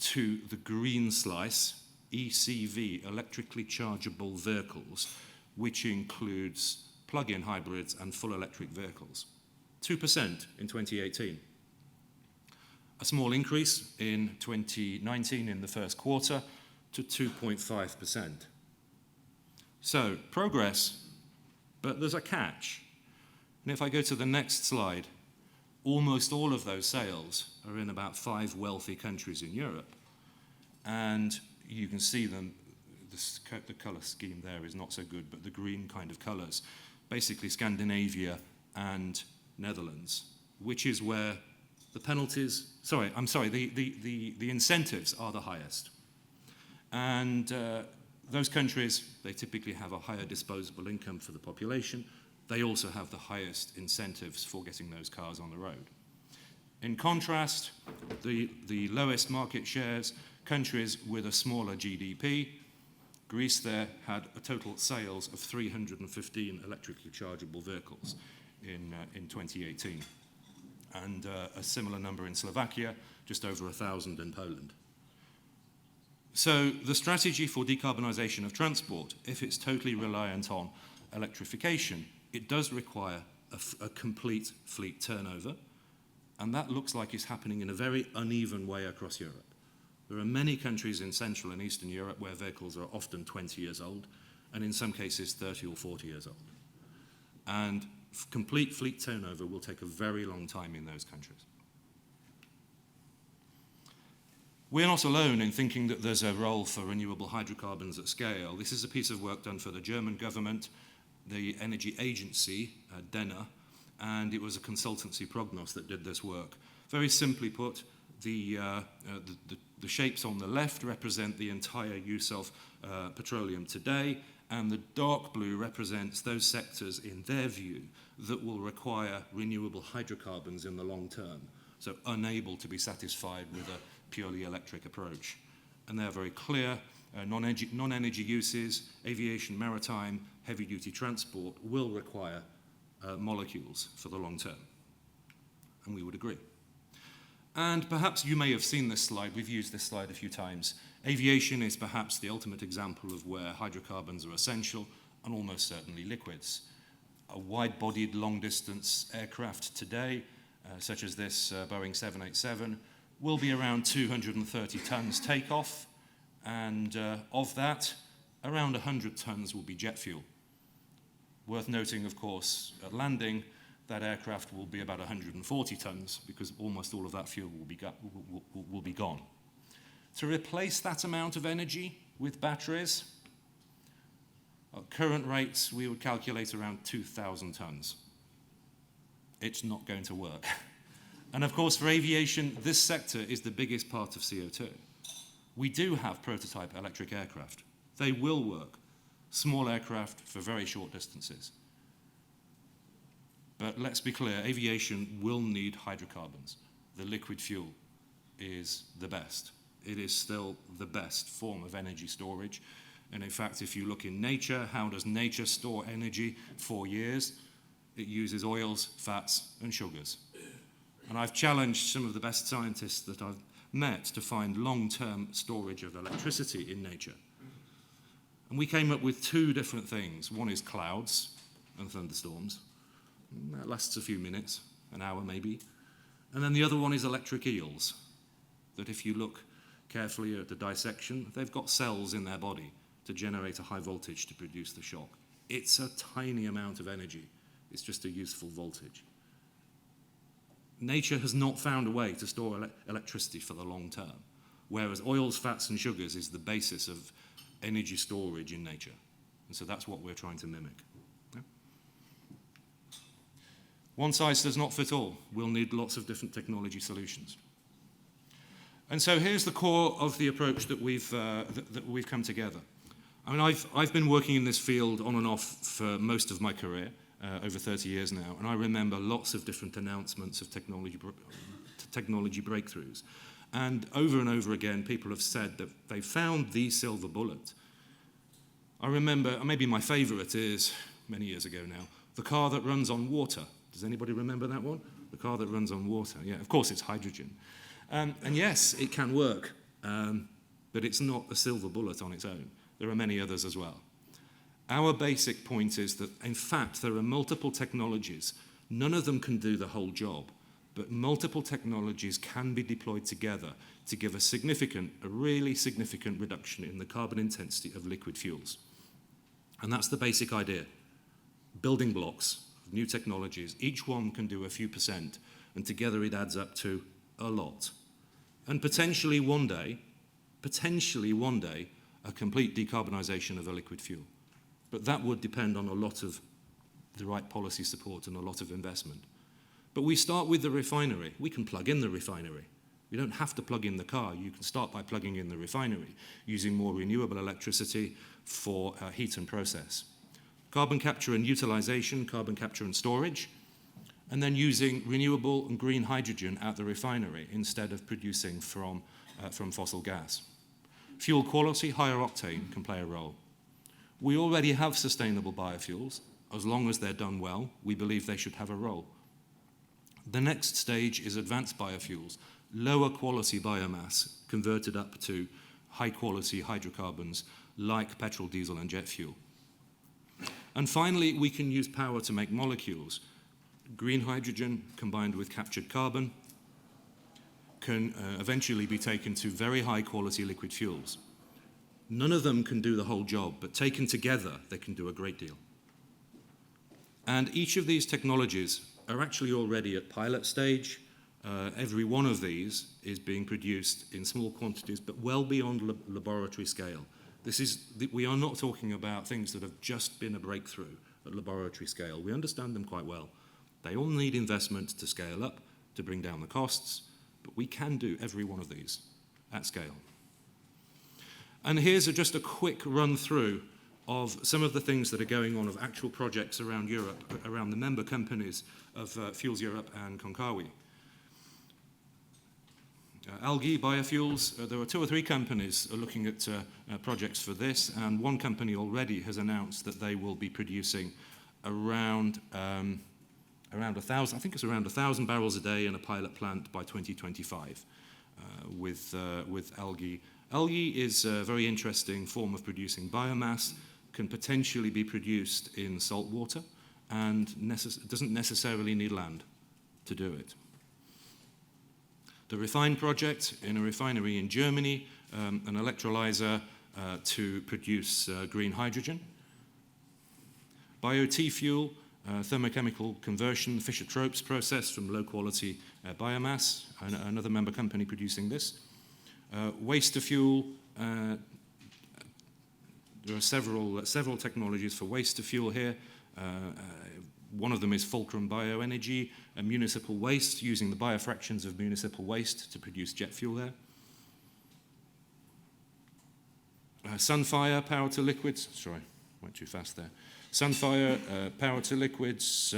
Speaker 4: to the green slice, ECV, electrically chargeable vehicles, which includes plug-in hybrids and full electric vehicles. 2% in 2018. A small increase in 2019 in the first quarter to 2.5%. So, progress, but there's a catch. And if I go to the next slide, almost all of those sales are in about 5 wealthy countries in Europe. And you can see them, the colour scheme there is not so good, but the green kind of colours, basically Scandinavia and Netherlands, which is where the penalties, the incentives are the highest. And those countries, they typically have a higher disposable income for the population. They also have the highest incentives for getting those cars on the road. In contrast, the lowest market shares, countries with a smaller GDP, Greece there had a total sales of 315 electrically chargeable vehicles in 2018. And a similar number in Slovakia, just over 1,000 in Poland. So the strategy for decarbonisation of transport, if it's totally reliant on electrification, it does require a complete fleet turnover, and that looks like it's happening in a very uneven way across Europe. There are many countries in Central and Eastern Europe where vehicles are often 20 years old, and in some cases 30 or 40 years old. And complete fleet turnover will take a very long time in those countries. We're not alone in thinking that there's a role for renewable hydrocarbons at scale. This is a piece of work done for the German government, the Energy Agency, DENA, and it was a consultancy Prognos that did this work. Very simply put, the shapes on the left represent the entire use of petroleum today, and the dark blue represents those sectors, in their view, that will require renewable hydrocarbons in the long term, so unable to be satisfied with a purely electric approach. And they're very clear. Non-energy uses, aviation, maritime, heavy-duty transport will require molecules for the long term. And we would agree. And perhaps you may have seen this slide. We've used this slide a few times. Aviation is perhaps the ultimate example of where hydrocarbons are essential, and almost certainly liquids. A wide-bodied, long-distance aircraft today, such as this Boeing 787, will be around 230 tons takeoff, and of that, around 100 tons will be jet fuel. Worth noting, of course, at landing, that aircraft will be about 140 tons because almost all of that fuel will be gone. To replace that amount of energy with batteries, at current rates, we would calculate around 2,000 tons. It's not going to work. And of course, for aviation, this sector is the biggest part of CO2. We do have prototype electric aircraft. They will work. Small aircraft for very short distances. But let's be clear, aviation will need hydrocarbons. The liquid fuel is the best. It is still the best form of energy storage. And in fact, if you look in nature, how does nature store energy for years? It uses oils, fats, and sugars. And I've challenged some of the best scientists that I've met to find long-term storage of electricity in nature. And we came up with two different things. One is clouds and thunderstorms. That lasts a few minutes, an hour maybe. And then the other one is electric eels, that if you look carefully at the dissection, they've got cells in their body to generate a high voltage to produce the shock. It's a tiny amount of energy. It's just a useful voltage. Nature has not found a way to store electricity for the long term, whereas oils, fats, and sugars is the basis of energy storage in nature. And so that's what we're trying to mimic. Yeah? One size does not fit all. We'll need lots of different technology solutions. And so here's the core of the approach that we've come together. I mean, I've been working in this field on and off for most of my career, over 30 years now, and I remember lots of different announcements of technology breakthroughs. And over again, people have said that they found the silver bullet. I remember, maybe my favorite is, many years ago now, the car that runs on water. Does anybody remember that one? The car that runs on water. Yeah, of course it's hydrogen. And yes, it can work, but it's not a silver bullet on its own. There are many others as well. Our basic point is that, in fact, there are multiple technologies. None of them can do the whole job, but multiple technologies can be deployed together to give a really significant reduction in the carbon intensity of liquid fuels. And that's the basic idea. Building blocks of new technologies, each one can do a few percent, and together it adds up to a lot. And potentially one day, a complete decarbonisation of a liquid fuel. But that would depend on a lot of the right policy support and a lot of investment. But we start with the refinery. We can plug in the refinery. You don't have to plug in the car. You can start by plugging in the refinery, using more renewable electricity for heat and process. Carbon capture and utilisation, carbon capture and storage, and then using renewable and green hydrogen at the refinery instead of producing from fossil gas. Fuel quality, higher octane can play a role. We already have sustainable biofuels. As long as they're done well, we believe they should have a role. The next stage is advanced biofuels, lower quality biomass converted up to high quality hydrocarbons like petrol, diesel, and jet fuel. And finally, we can use power to make molecules. Green hydrogen combined with captured carbon can eventually be taken to very high quality liquid fuels. None of them can do the whole job, but taken together, they can do a great deal. And each of these technologies are actually already at pilot stage. Every one of these is being produced in small quantities, but well beyond laboratory scale. We are not talking about things that have just been a breakthrough at laboratory scale. We understand them quite well. They all need investment to scale up, to bring down the costs, but we can do every one of these at scale. And here's just a quick run through of some of the things that are going on, of actual projects around Europe, around the member companies of Fuelseurope and Konkawi. Algae, biofuels, there are 2 or 3 companies looking at projects for this, and one company already has announced that they will be producing around 1,000, I think it's around 1,000 barrels a day in a pilot plant by 2025 with algae. Algae is a very interesting form of producing biomass, can potentially be produced in salt water, and doesn't necessarily need land to do it. The refine project in a refinery in Germany, an electrolyzer to produce green hydrogen. Bio-T-fuel, thermochemical conversion, Fischer-Tropsch process from low-quality biomass, another member company producing this. Waste-to-fuel, there are several technologies for waste-to-fuel here. One of them is Fulcrum Bioenergy, municipal waste, using the biofractions of municipal waste to produce jet fuel there. Sunfire, power to liquids, sorry, went too fast there. Sunfire, power to liquids,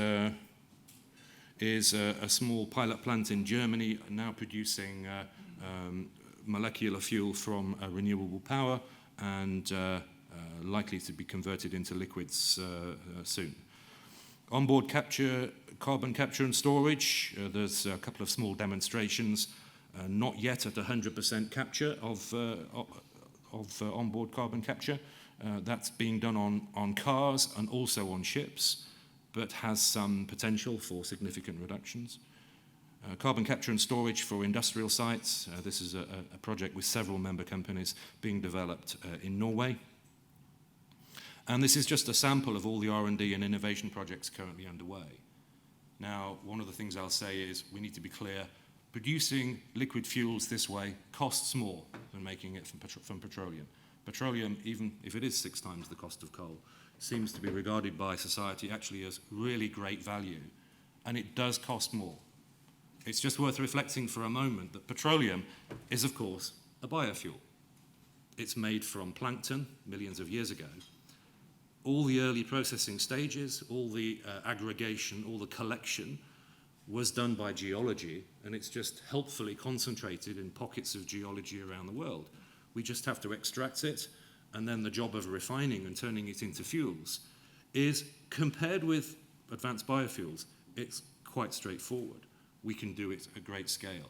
Speaker 4: is a small pilot plant in Germany now producing molecular fuel from renewable power and likely to be converted into liquids soon. Onboard capture, carbon capture and storage, there's a couple of small demonstrations, not yet at 100% capture of onboard carbon capture, That's being done on cars and also on ships, but has some potential for significant reductions. Carbon capture and storage for industrial sites. This is a project with several member companies being developed in Norway. And this is just a sample of all the R&D and innovation projects currently underway. Now, one of the things I'll say is we need to be clear, producing liquid fuels this way costs more than making it from petroleum. Petroleum, even if it is 6 times the cost of coal, seems to be regarded by society actually as really great value, and it does cost more. It's just worth reflecting for a moment that petroleum is, of course, a biofuel. It's made from plankton millions of years ago. All the early processing stages, all the aggregation, all the collection was done by geology, and it's just helpfully concentrated in pockets of geology around the world. We just have to extract it, and then the job of refining and turning it into fuels is, compared with advanced biofuels, it's quite straightforward. We can do it at great scale.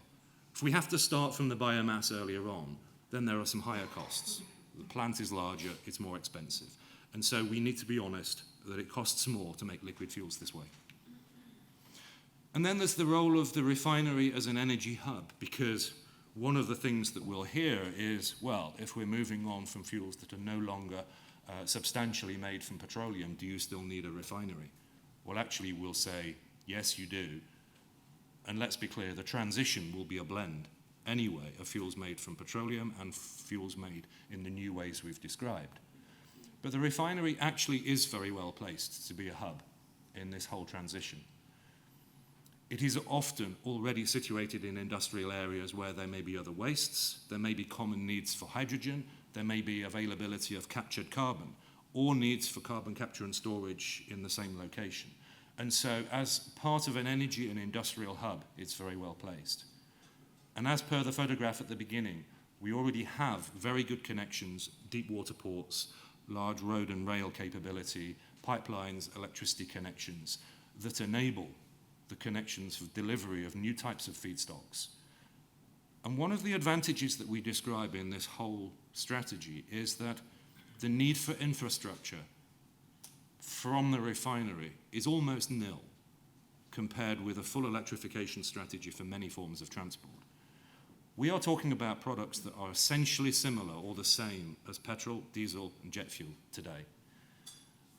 Speaker 4: If we have to start from the biomass earlier on, then there are some higher costs. The plant is larger, it's more expensive. And so we need to be honest that it costs more to make liquid fuels this way. And then there's the role of the refinery as an energy hub, because one of the things that we'll hear is, well, if we're moving on from fuels that are no longer substantially made from petroleum, do you still need a refinery? Well, actually, we'll say, yes, you do. And let's be clear, the transition will be a blend anyway of fuels made from petroleum and fuels made in the new ways we've described. But the refinery actually is very well placed to be a hub in this whole transition. It is often already situated in industrial areas where there may be other wastes, there may be common needs for hydrogen, there may be availability of captured carbon, or needs for carbon capture and storage in the same location. And so as part of an energy and industrial hub, it's very well placed. And as per the photograph at the beginning, we already have very good connections, deep water ports, large road and rail capability, pipelines, electricity connections that enable the connections for delivery of new types of feedstocks. And one of the advantages that we describe in this whole strategy is that the need for infrastructure from the refinery is almost nil compared with a full electrification strategy for many forms of transport. We are talking about products that are essentially similar or the same as petrol, diesel, and jet fuel today.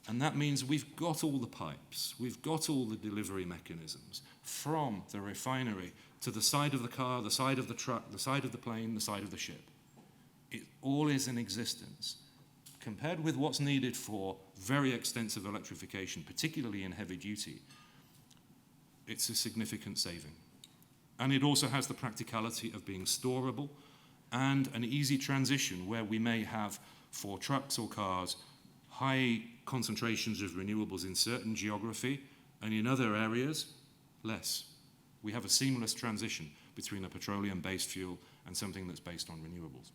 Speaker 4: And that means we've got all the pipes, we've got all the delivery mechanisms from the refinery to the side of the car, the side of the truck, the side of the plane, the side of the ship. It all is in existence. Compared with what's needed for very extensive electrification, particularly in heavy duty, it's a significant saving. And it also has the practicality of being storable and an easy transition where we may have, for trucks or cars, high concentrations of renewables in certain geography, and in other areas, less. We have a seamless transition between a petroleum-based fuel and something that's based on renewables.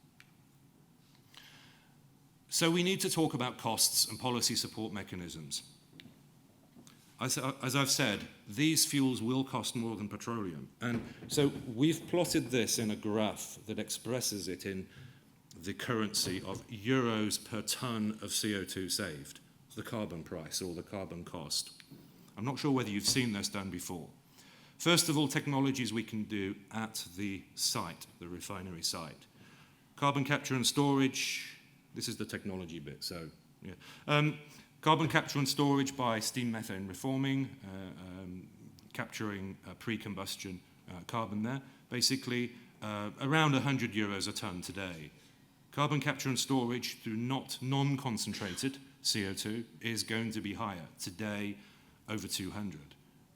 Speaker 4: So we need to talk about costs and policy support mechanisms. As I've said, these fuels will cost more than petroleum. And so we've plotted this in a graph that expresses it in the currency of euros per ton of CO2 saved, the carbon price or the carbon cost. I'm not sure whether you've seen this done before. First of all, technologies we can do at the site, the refinery site. Carbon capture and storage, this is the technology bit, so yeah. Carbon capture and storage by steam methane reforming, capturing pre-combustion carbon there, basically around 100 euros a tonne today. Carbon capture and storage through non-concentrated CO2 is going to be higher, today over 200.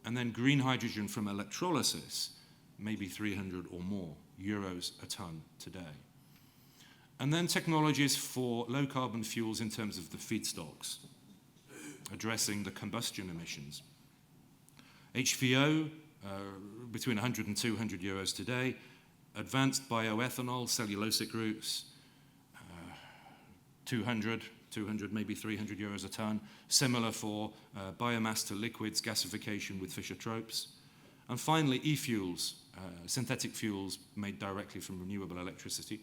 Speaker 4: And then green hydrogen from electrolysis, maybe 300 or more euros a tonne today. And then technologies for low carbon fuels in terms of the feedstocks, addressing the combustion emissions. HVO, between 100 and 200 euros today. Advanced bioethanol, cellulosic routes, 200, maybe 300 euros a tonne. Similar for biomass to liquids, gasification with Fischer-Tropsch. And finally, e-fuels, synthetic fuels made directly from renewable electricity.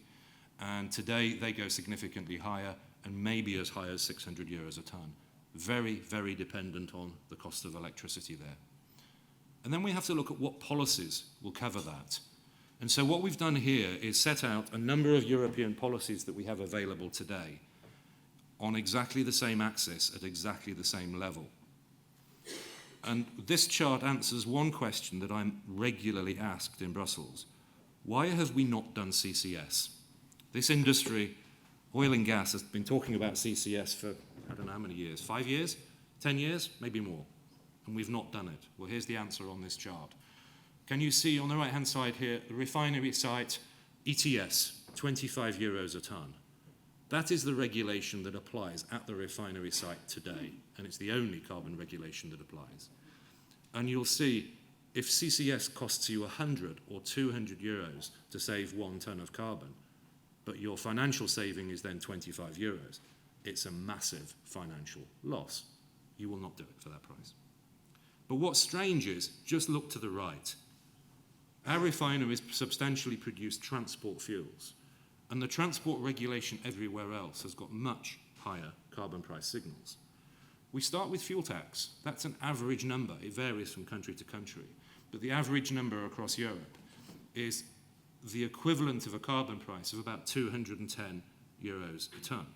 Speaker 4: And today they go significantly higher, and maybe as high as 600 euros a ton. Very, very dependent on the cost of electricity there. And then we have to look at what policies will cover that. And so what we've done here is set out a number of European policies that we have available today on exactly the same axis at exactly the same level. And this chart answers one question that I'm regularly asked in Brussels. Why have we not done CCS? This industry, oil and gas, has been talking about CCS for, I don't know how many years, 5 years, 10 years, maybe more, and we've not done it. Well, here's the answer on this chart. Can you see on the right-hand side here, the refinery site, ETS, 25 euros a ton. That is the regulation that applies at the refinery site today, and it's the only carbon regulation that applies. And you'll see, if CCS costs you 100 or 200 euros to save 1 ton of carbon, but your financial saving is then 25 euros, it's a massive financial loss. You will not do it for that price. But what's strange is, just look to the right. Our refineries substantially produce transport fuels, and the transport regulation everywhere else has got much higher carbon price signals. We start with fuel tax. That's an average number. It varies from country to country. But the average number across Europe is the equivalent of a carbon price of about 210 euros a ton.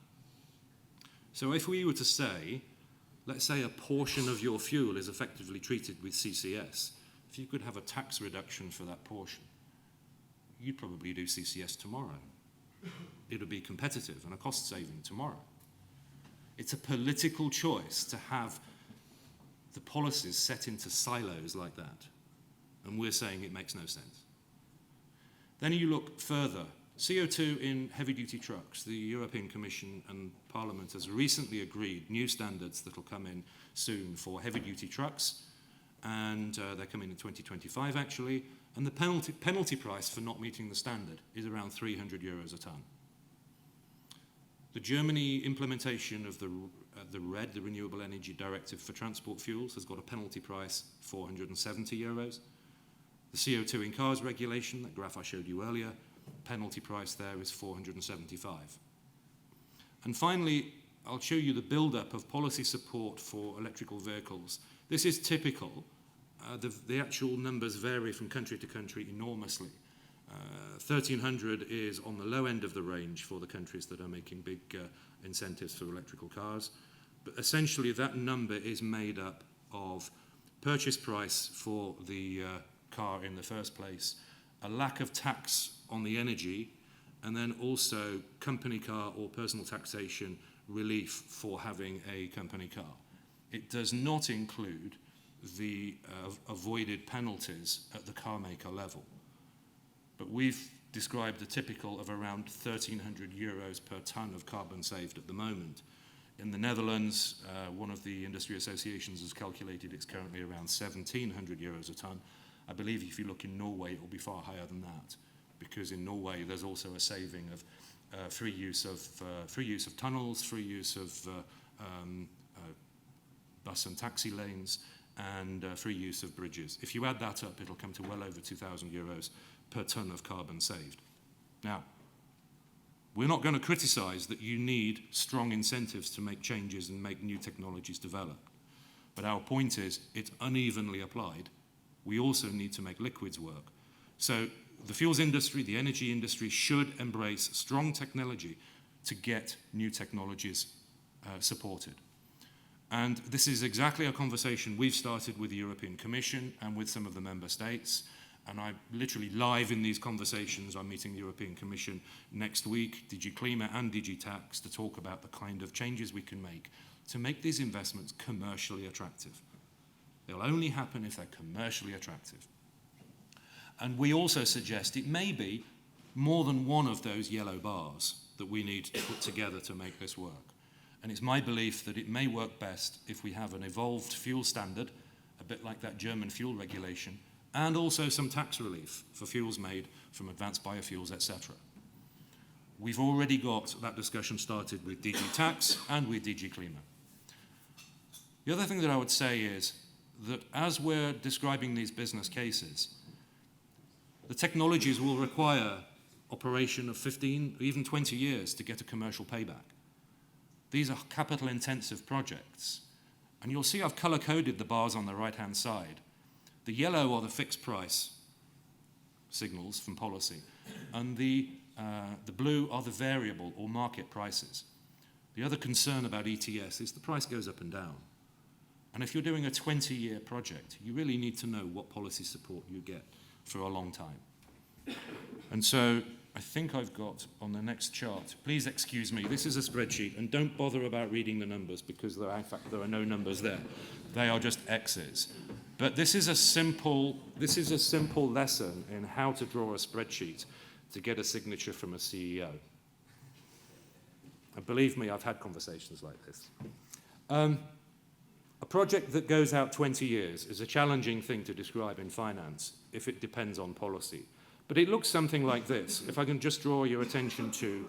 Speaker 4: So if we were to say, let's say a portion of your fuel is effectively treated with CCS, if you could have a tax reduction for that portion, you'd probably do CCS tomorrow. It'll be competitive and a cost saving tomorrow. It's a political choice to have the policies set into silos like that. And we're saying it makes no sense. Then you look further. CO2 in heavy-duty trucks. The European Commission and Parliament has recently agreed new standards that will come in soon for heavy-duty trucks. And they're coming in 2025, actually. And the penalty price for not meeting the standard is around 300 euros a ton. The Germany implementation of the RED, the Renewable Energy Directive for transport fuels, has got a penalty price 470 euros. The CO2 in cars regulation, that graph I showed you earlier, penalty price there is 475. And finally, I'll show you the build-up of policy support for electrical vehicles. This is typical. The actual numbers vary from country to country enormously. 1,300 is on the low end of the range for the countries that are making big incentives for electrical cars. But essentially that number is made up of purchase price for the car in the first place, a lack of tax on the energy, and then also company car or personal taxation relief for having a company car. It does not include the avoided penalties at the car maker level. But we've described a typical of around 1,300 euros per ton of carbon saved at the moment. In the Netherlands, one of the industry associations has calculated it's currently around 1,700 euros a ton. I believe if you look in Norway, it will be far higher than that, because in Norway there's also a saving of free use of tunnels, free use of bus and taxi lanes, and free use of bridges. If you add that up, it'll come to well over 2,000 euros per ton of carbon saved. Now, we're not going to criticize that you need strong incentives to make changes and make new technologies develop. But our point is, it's unevenly applied. We also need to make liquids work. So the fuels industry, the energy industry should embrace strong technology to get new technologies supported. And this is exactly a conversation we've started with the European Commission and with some of the member states. And I'm literally live in these conversations. I'm meeting the European Commission next week, DG Klima and DG Tax, to talk about the kind of changes we can make these investments commercially attractive. They'll only happen if they're commercially attractive. And we also suggest it may be more than one of those yellow bars that we need to put together to make this work. And it's my belief that it may work best if we have an evolved fuel standard, a bit like that German fuel regulation, and also some tax relief for fuels made from advanced biofuels, etc. We've already got that discussion started with DG Tax and with DG Klima. The other thing that I would say is that as we're describing these business cases, the technologies will require operation of 15, even 20 years to get a commercial payback. These are capital-intensive projects. And you'll see I've color-coded the bars on the right-hand side. The yellow are the fixed price signals from policy, and the blue are the variable or market prices. The other concern about ETS is the price goes up and down. And if you're doing a 20-year project, you really need to know what policy support you get for a long time. And so I think I've got on the next chart, please excuse me, this is a spreadsheet, and don't bother about reading the numbers because in fact there are no numbers there. They are just X's. But this is a simple lesson in how to draw a spreadsheet to get a signature from a CEO. And believe me, I've had conversations like this. A project that goes out 20 years is a challenging thing to describe in finance if it depends on policy. But it looks something like this. If I can just draw your attention to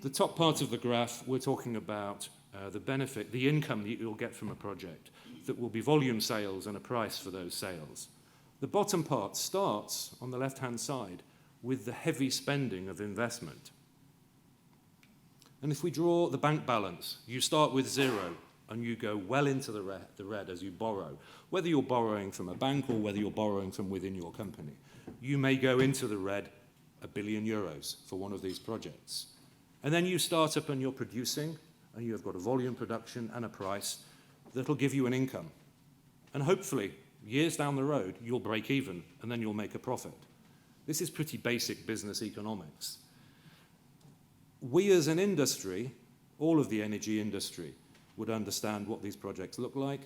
Speaker 4: the top part of the graph, we're talking about the benefit, the income that you'll get from a project. That will be volume sales and a price for those sales. The bottom part starts on the left-hand side with the heavy spending of investment. And if we draw the bank balance, you start with 0 and you go well into the red as you borrow. Whether you're borrowing from a bank or whether you're borrowing from within your company, you may go into the red €1 billion for one of these projects. And then you start up and you're producing, and you've got a volume production and a price that'll give you an income. And hopefully, years down the road, you'll break even and then you'll make a profit. This is pretty basic business economics. We as an industry, all of the energy industry, would understand what these projects look like.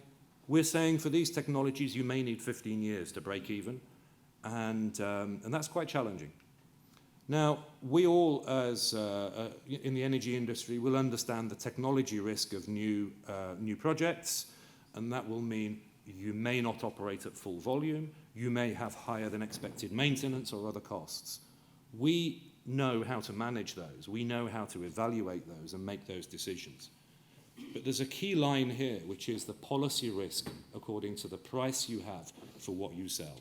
Speaker 4: We're saying for these technologies, you may need 15 years to break even, and that's quite challenging. Now, we all, as in the energy industry, will understand the technology risk of new projects, and that will mean you may not operate at full volume, you may have higher than expected maintenance or other costs. We know how to manage those, we know how to evaluate those and make those decisions. But there's a key line here, which is the policy risk according to the price you have for what you sell.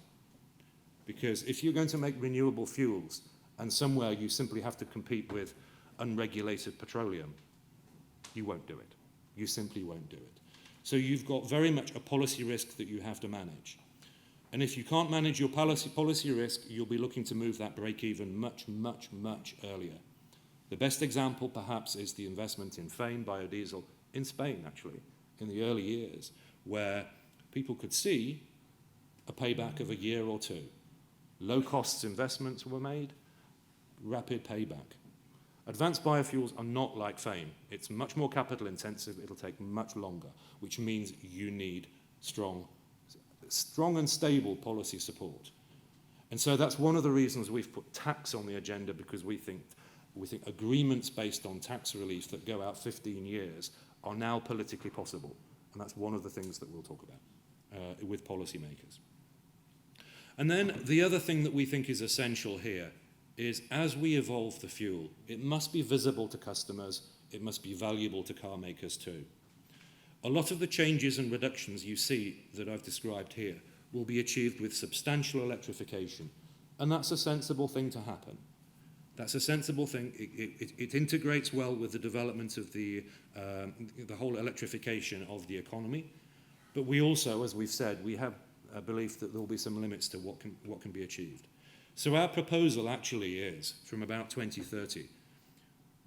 Speaker 4: Because if you're going to make renewable fuels, and somewhere you simply have to compete with unregulated petroleum, you won't do it. You simply won't do it. So you've got very much a policy risk that you have to manage. And if you can't manage your policy risk, you'll be looking to move that break even much, much, much earlier. The best example, perhaps, is the investment in FAME biodiesel in Spain, actually, in the early years, where people could see a payback of a year or two. Low-cost investments were made, rapid payback. Advanced biofuels are not like FAME. It's much more capital intensive, it'll take much longer, which means you need strong and stable policy support. And so that's one of the reasons we've put tax on the agenda, because we think agreements based on tax relief that go out 15 years are now politically possible. And that's one of the things that we'll talk about with policymakers. And then the other thing that we think is essential here is, as we evolve the fuel, it must be visible to customers, it must be valuable to car makers too. A lot of the changes and reductions you see that I've described here will be achieved with substantial electrification, and that's a sensible thing to happen. That's a sensible thing. It integrates well with the development of the whole electrification of the economy, but we also, as we've said, we have a belief that there will be some limits to what can be achieved. So our proposal actually is, from about 2030,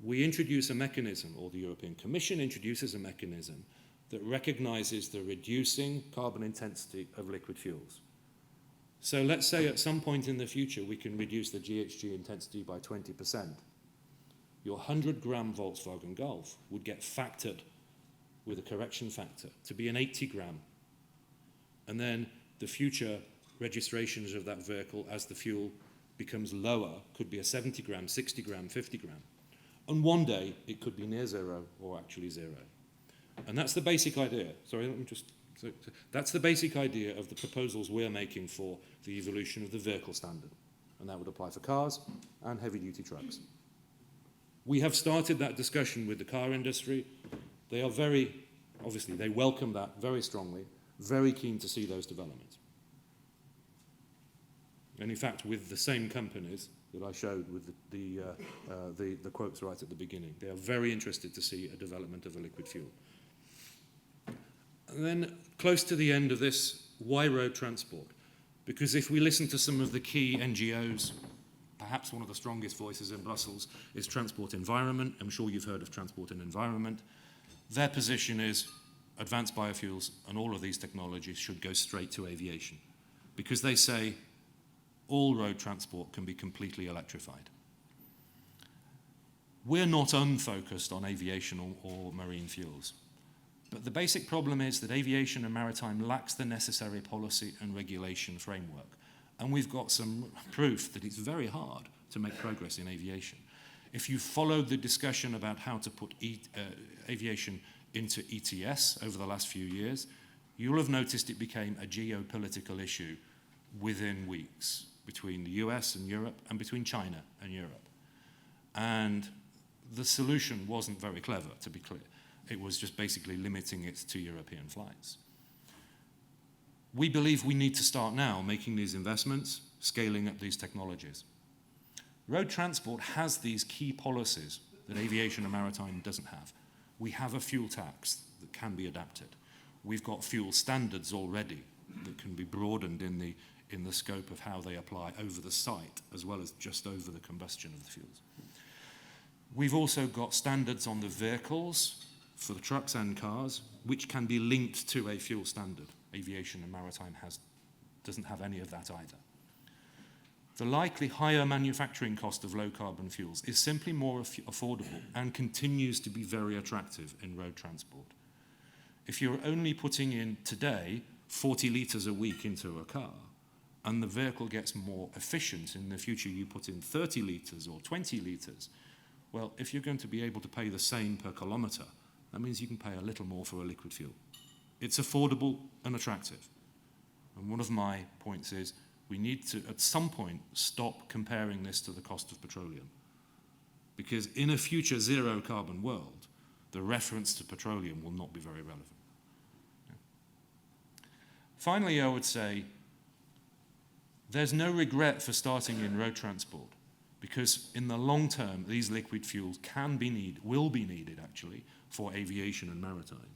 Speaker 4: we introduce a mechanism, or the European Commission introduces a mechanism, that recognises the reducing carbon intensity of liquid fuels. So let's say at some point in the future we can reduce the GHG intensity by 20%. Your 100-gram Volkswagen Golf would get factored with a correction factor to be an 80-gram. And then the future registrations of that vehicle, as the fuel becomes lower, could be a 70-gram, 60-gram, 50-gram. And one day it could be near zero or actually zero. And that's the basic idea. Sorry, let me just... that's the basic idea of the proposals we're making for the evolution of the vehicle standard. And that would apply for cars and heavy-duty trucks. We have started that discussion with the car industry. They are obviously, they welcome that very strongly, very keen to see those developments. And in fact, with the same companies that I showed with the quotes right at the beginning. They are very interested to see a development of a liquid fuel. And then, close to the end of this, why road transport? Because if we listen to some of the key NGOs, perhaps one of the strongest voices in Brussels is Transport Environment. I'm sure you've heard of Transport and Environment. Their position is advanced biofuels and all of these technologies should go straight to aviation, because they say all road transport can be completely electrified. We're not unfocused on aviation or marine fuels. But the basic problem is that aviation and maritime lacks the necessary policy and regulation framework. And we've got some proof that it's very hard to make progress in aviation. If you followed the discussion about how to put aviation into ETS over the last few years, you'll have noticed it became a geopolitical issue within weeks between the US and Europe and between China and Europe. And the solution wasn't very clever, to be clear. It was just basically limiting it to European flights. We believe we need to start now making these investments, scaling up these technologies. Road transport has these key policies that aviation and maritime doesn't have. We have a fuel tax that can be adapted. We've got fuel standards already that can be broadened in the scope of how they apply over the site, as well as just over the combustion of the fuels. We've also got standards on the vehicles for the trucks and cars, which can be linked to a fuel standard. Aviation and maritime doesn't have any of that either. The likely higher manufacturing cost of low-carbon fuels is simply more affordable and continues to be very attractive in road transport. If you're only putting in, today, 40 litres a week into a car, and the vehicle gets more efficient in the future, you put in 30 litres or 20 litres, well, if you're going to be able to pay the same per kilometre, that means you can pay a little more for a liquid fuel. It's affordable and attractive. And one of my points is we need to, at some point, stop comparing this to the cost of petroleum. Because in a future zero-carbon world, the reference to petroleum will not be very relevant. Yeah. Finally, I would say there's no regret for starting in road transport, because in the long term, these liquid fuels will be needed actually, for aviation and maritime.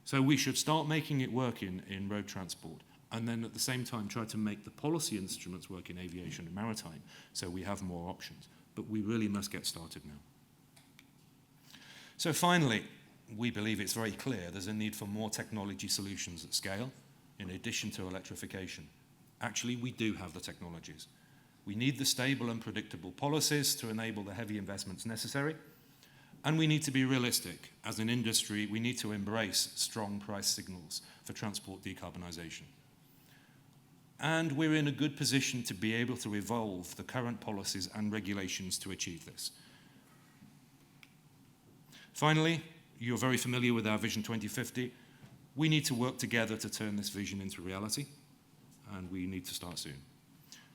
Speaker 4: So we should start making it work in road transport, and then at the same time try to make the policy instruments work in aviation and maritime, so we have more options. But we really must get started now. So finally, we believe it's very clear there's a need for more technology solutions at scale, in addition to electrification. Actually, we do have the technologies. We need the stable and predictable policies to enable the heavy investments necessary. And we need to be realistic. As an industry, we need to embrace strong price signals for transport decarbonisation. And we're in a good position to be able to evolve the current policies and regulations to achieve this. Finally, you're very familiar with our Vision 2050. We need to work together to turn this vision into reality, and we need to start soon.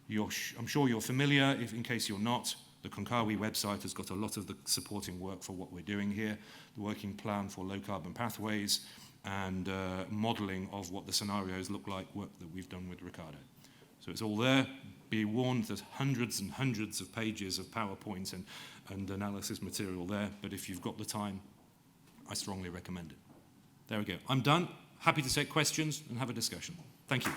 Speaker 4: I'm sure you're familiar, in case you're not. The Konkawi website has got a lot of the supporting work for what we're doing here, the working plan for low-carbon pathways, and modelling of what the scenarios look like, work that we've done with Ricardo. So it's all there. Be warned, there's hundreds and hundreds of pages of PowerPoint and analysis material there, but if you've got the time, I strongly recommend it. There we go. I'm done. Happy to take questions and have a discussion. Thank you.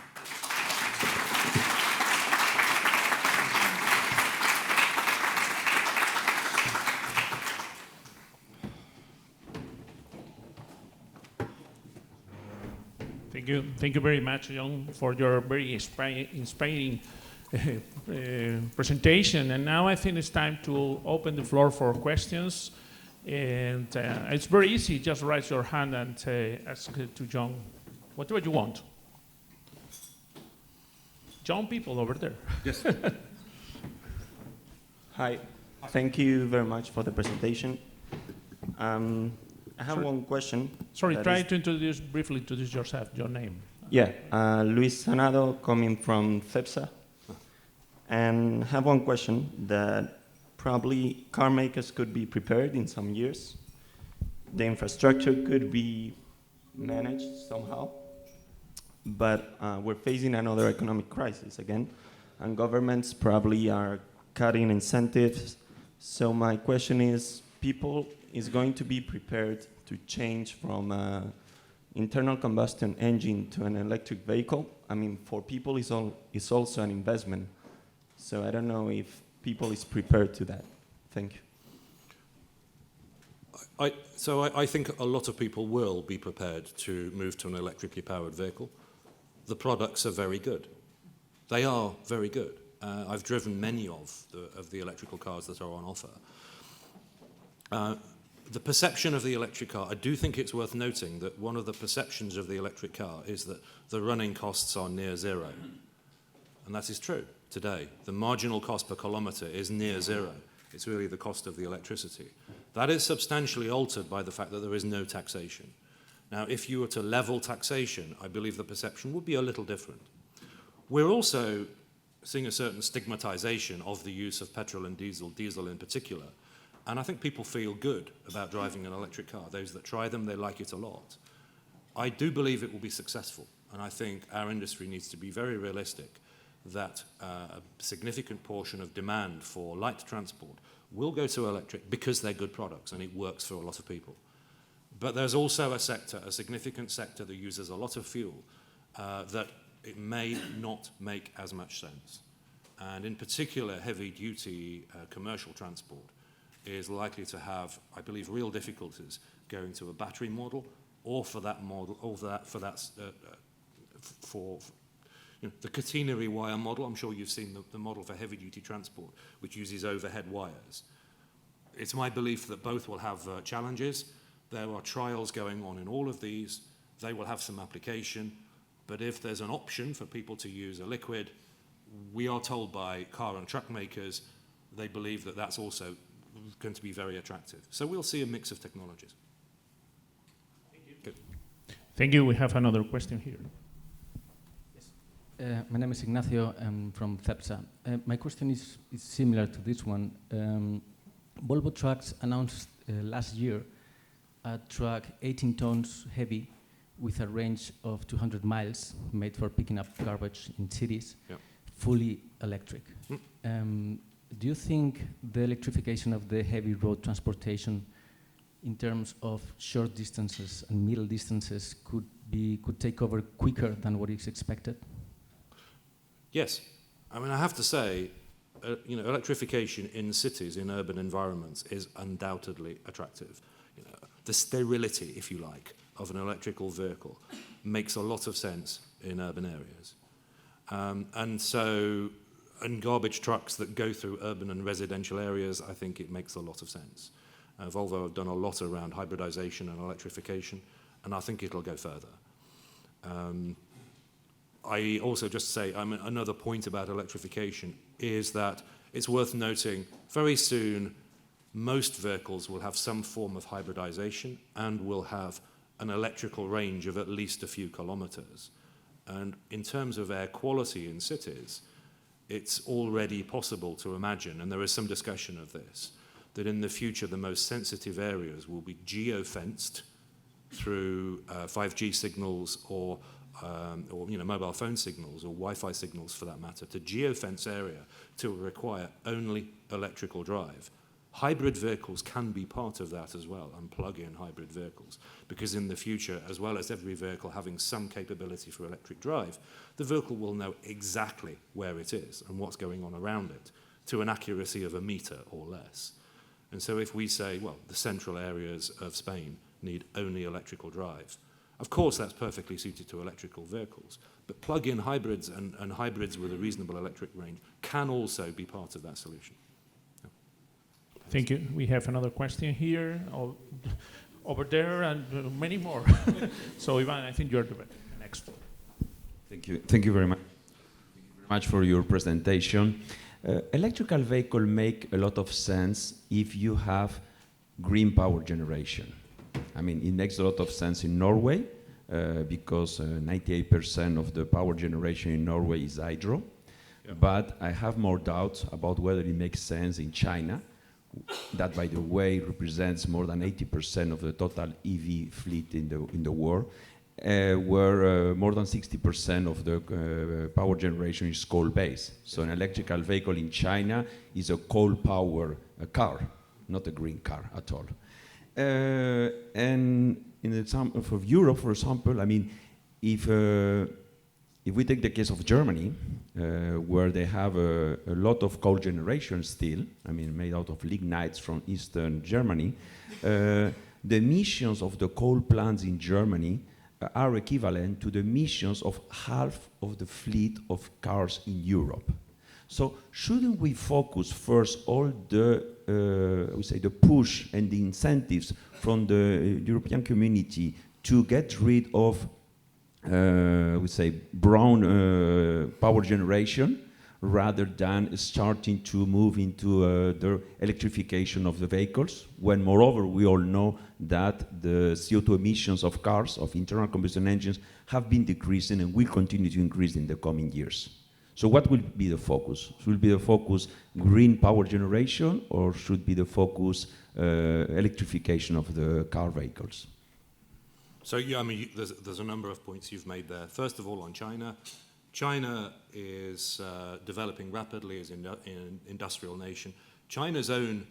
Speaker 3: Thank you very much, John, for your very inspiring presentation. And now I think it's time to open the floor for questions. And it's very easy. Just raise your hand and ask to John whatever you want. Young people over there.
Speaker 4: Yes.
Speaker 5: Hi. Thank you very much for the presentation. I have one question.
Speaker 3: Sorry, try to briefly introduce yourself, your name.
Speaker 5: Yeah, Luis Sanado, coming from CEPSA. And I have one question that probably car makers could be prepared in some years. The infrastructure could be managed somehow. But we're facing another economic crisis again. And governments probably are cutting incentives. So my question is, people is going to be prepared to change from internal combustion engine to an electric vehicle? I mean, for people, it's also an investment. So I don't know if people is prepared to that. Thank you.
Speaker 4: I think a lot of people will be prepared to move to an electrically powered vehicle. The products are very good. They are very good. I've driven many of the electrical cars that are on offer. The perception of the electric car, I do think it's worth noting that one of the perceptions of the electric car is that the running costs are near zero. And that is true today. The marginal cost per kilometre is near zero. It's really the cost of the electricity. That is substantially altered by the fact that there is no taxation. Now, if you were to level taxation, I believe the perception would be a little different. We're also seeing a certain stigmatization of the use of petrol and diesel in particular. And I think people feel good about driving an electric car. Those that try them, they like it a lot. I do believe it will be successful. And I think our industry needs to be very realistic that a significant portion of demand for light transport will go to electric because they're good products and it works for a lot of people. But there's also a sector, a significant sector that uses a lot of fuel that it may not make as much sense. And in particular, heavy-duty commercial transport is likely to have, I believe, real difficulties going to a battery model, or for that model, or for the catenary wire model. I'm sure you've seen the model for heavy-duty transport, which uses overhead wires. It's my belief that both will have challenges. There are trials going on in all of these. They will have some application. But if there's an option for people to use a liquid, we are told by car and truck makers, they believe that that's also going to be very attractive. So we'll see a mix of technologies.
Speaker 3: Thank you. Good. Thank you. We have another question here.
Speaker 6: My name is Ignacio. I'm from CEPSA. My question is similar to this one. Volvo Trucks announced last year a truck 18 tons heavy with a range of 200 miles made for picking up garbage in cities, fully electric. Do you think the electrification of the heavy road transportation in terms of short distances and middle distances could take over quicker than what is expected?
Speaker 4: Yes. I mean, I have to say, electrification in cities, in urban environments, is undoubtedly attractive. The sterility, if you like, of an electrical vehicle makes a lot of sense in urban areas. And garbage trucks that go through urban and residential areas, I think it makes a lot of sense. Volvo have done a lot around hybridization and electrification, and I think it'll go further. I also just say, another point about electrification is that it's worth noting very soon most vehicles will have some form of hybridization and will have an electrical range of at least a few kilometers. And in terms of air quality in cities, it's already possible to imagine, and there is some discussion of this, that in the future the most sensitive areas will be geo-fenced through 5G signals or mobile phone signals or Wi-Fi signals for that matter, to geo-fence area to require only electrical drive. Hybrid vehicles can be part of that as well, and plug-in hybrid vehicles, because in the future, as well as every vehicle having some capability for electric drive, the vehicle will know exactly where it is and what's going on around it to an accuracy of a meter or less. And so if we say, well, the central areas of Spain need only electrical drive, of course that's perfectly suited to electrical vehicles, but plug-in hybrids and hybrids with a reasonable electric range can also be part of that solution.
Speaker 3: Thank you. We have another question here, over there, and many more. So, Ivan, I think you're the next.
Speaker 7: Thank you. Thank you very much. Thank you very much for your presentation. Electrical vehicles make a lot of sense if you have green power generation. I mean, it makes a lot of sense in Norway because 98% of the power generation in Norway is hydro. Yeah. But I have more doubts about whether it makes sense in China. That, by the way, represents more than 80% of the total EV fleet in the world. where more than 60% of the power generation is coal-based. So an electrical vehicle in China is a coal-powered car, not a green car at all. And in the example of Europe, for example, I mean, if we take the case of Germany, where they have a lot of coal generation still, I mean, made out of lignites from Eastern Germany, the emissions of the coal plants in Germany are equivalent to the emissions of half of the fleet of cars in Europe. So shouldn't we focus first all the, I would say, the push and the incentives from the European community to get rid of, we say, brown power generation, rather than starting to move into the electrification of the vehicles, when moreover we all know that the CO2 emissions of cars, of internal combustion engines, have been decreasing and will continue to increase in the coming years. So what will be the focus? Should be the focus green power generation, or should be the focus electrification of the car vehicles?
Speaker 4: So yeah, I mean, there's a number of points you've made there. First of all, on China. China is developing rapidly as an industrial nation. China's own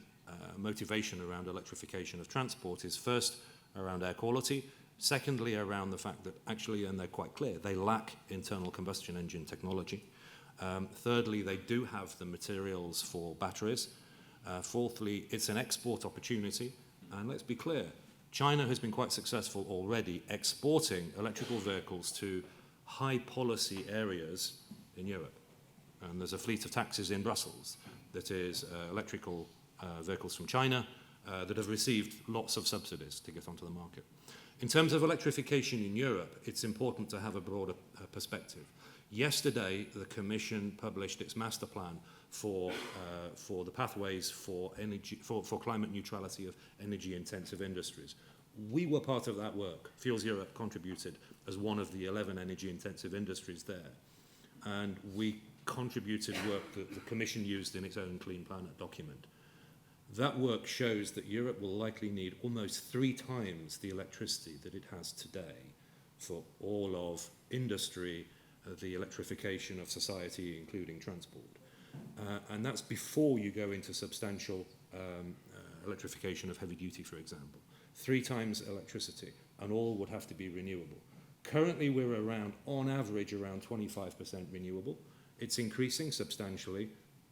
Speaker 4: motivation around electrification of transport is first around air quality, secondly around the fact that actually, and they're quite clear, they lack internal combustion engine technology. Thirdly, they do have the materials for batteries. Fourthly, it's an export opportunity. And let's be clear, China has been quite successful already exporting electrical vehicles to high policy areas in Europe. And there's a fleet of taxis in Brussels that is electrical vehicles from China that have received lots of subsidies to get onto the market. In terms of electrification in Europe, it's important to have a broader perspective. Yesterday, the Commission published its master plan for the pathways for energy, for climate neutrality of energy-intensive industries. We were part of that work. Fuelseurope contributed as one of the 11 energy-intensive industries there. And we contributed work that the Commission used in its own Clean Planet document. That work shows that Europe will likely need almost 3 times the electricity that it has today for all of industry, the electrification of society, including transport. And that's before you go into substantial electrification of heavy duty, for example. 3 times electricity, and all would have to be renewable. Currently, we're around, on average, around 25% renewable. It's increasing substantially,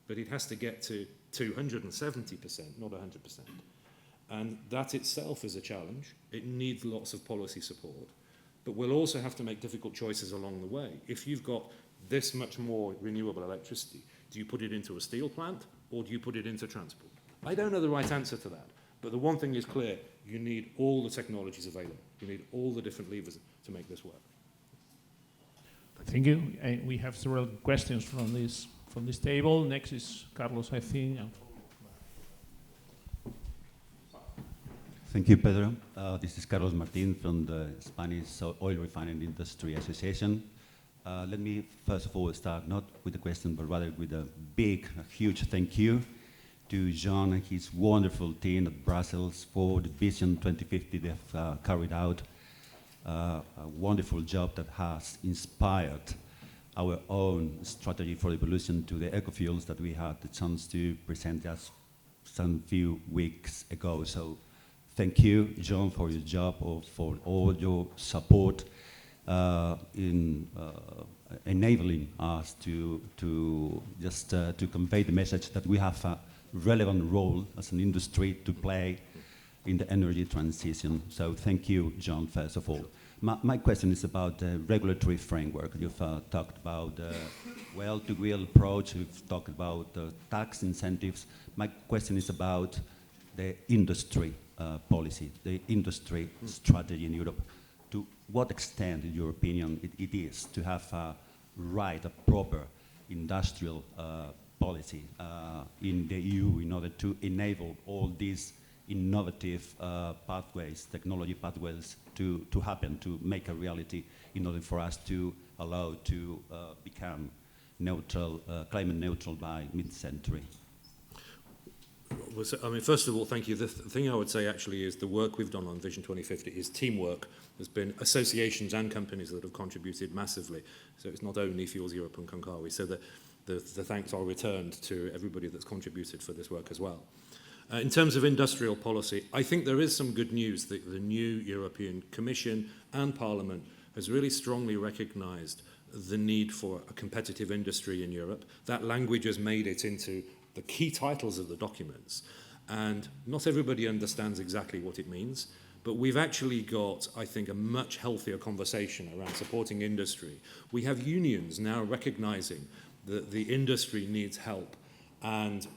Speaker 4: but it has to get to 270%, not 100%. And that itself is a challenge. It needs lots of policy support. But we'll also have to make difficult choices along the way. If you've got this much more renewable electricity, do you put it into a steel plant, or do you put it into transport? I don't know the right answer to that. But the one thing is clear, you need all the technologies available. You need all the different levers to make this work.
Speaker 3: Thank you. We have several questions from this table. Next is Carlos, I think.
Speaker 8: Thank you, Pedro. This is Carlos Martín from the Spanish Oil Refining Industry Association. Let me first of all start not with a question, but rather with a huge thank you to John and his wonderful team at Brussels for the Vision 2050 they've carried out. A wonderful job that has inspired our own strategy for evolution to the ecofuels that we had the chance to present just some few weeks ago. So thank you, John, for your job, for all your support in enabling us to convey the message that we have a relevant role as an industry to play in the energy transition. So thank you, John, first of all. My question is about the regulatory framework. You've talked about the well-to-wheel approach. You've talked about tax incentives. My question is about the industry policy, the industry strategy in Europe. To what extent, in your opinion, it is to have a proper industrial policy in the EU in order to enable all these innovative pathways, technology pathways to happen, to make a reality in order for us to allow to become neutral, climate neutral by mid-century?
Speaker 4: Well, so, I mean, first of all, thank you. The thing I would say actually is the work we've done on Vision 2050 is teamwork. There's been associations and companies that have contributed massively. So it's not only Fuelseurope and Konkawi. So the thanks are returned to everybody that's contributed for this work as well. In terms of industrial policy, I think there is some good news that the new European Commission and Parliament has really strongly recognised the need for a competitive industry in Europe. That language has made it into the key titles of the documents. And not everybody understands exactly what it means, but we've actually got, I think, a much healthier conversation around supporting industry. We have unions now recognising that the industry needs help, and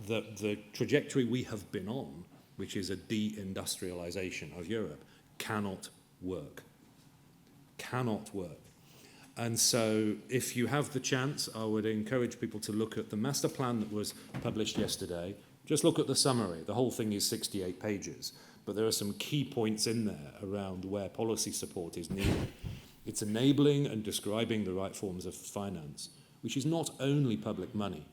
Speaker 4: the trajectory we have been on, which is a de-industrialization of Europe, cannot work. Cannot work. And so if you have the chance, I would encourage people to look at the master plan that was published yesterday. Just look at the summary. The whole thing is 68 pages, but there are some key points in there around where policy support is needed. It's enabling and describing the right forms of finance, which is not only public money,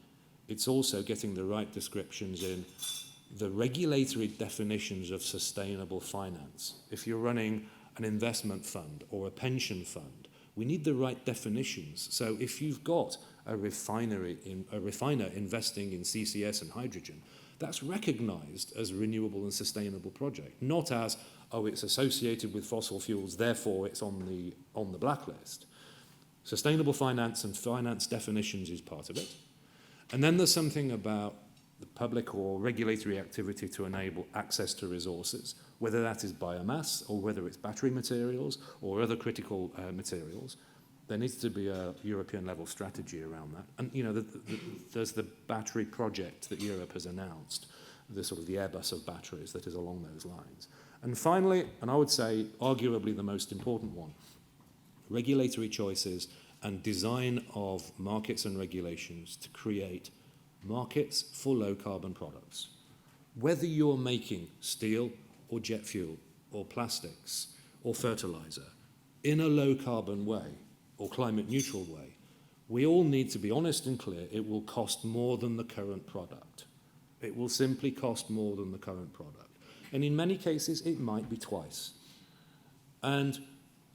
Speaker 4: it's also getting the right descriptions in the regulatory definitions of sustainable finance. If you're running an investment fund or a pension fund, we need the right definitions. So if you've got a refiner investing in CCS and hydrogen, that's recognized as a renewable and sustainable project, not as, oh, it's associated with fossil fuels, therefore it's on the blacklist. Sustainable finance and finance definitions is part of it. And then there's something about the public or regulatory activity to enable access to resources, whether that is biomass or whether it's battery materials or other critical materials. There needs to be a European level strategy around that. And you know, there's the battery project that Europe has announced, the sort of the Airbus of batteries that is along those lines. And finally, and I would say arguably the most important one, regulatory choices and design of markets and regulations to create markets for low carbon products. Whether you're making steel or jet fuel or plastics or fertilizer in a low carbon way or climate neutral way, we all need to be honest and clear. It will cost more than the current product. It will simply cost more than the current product. And in many cases, it might be twice. And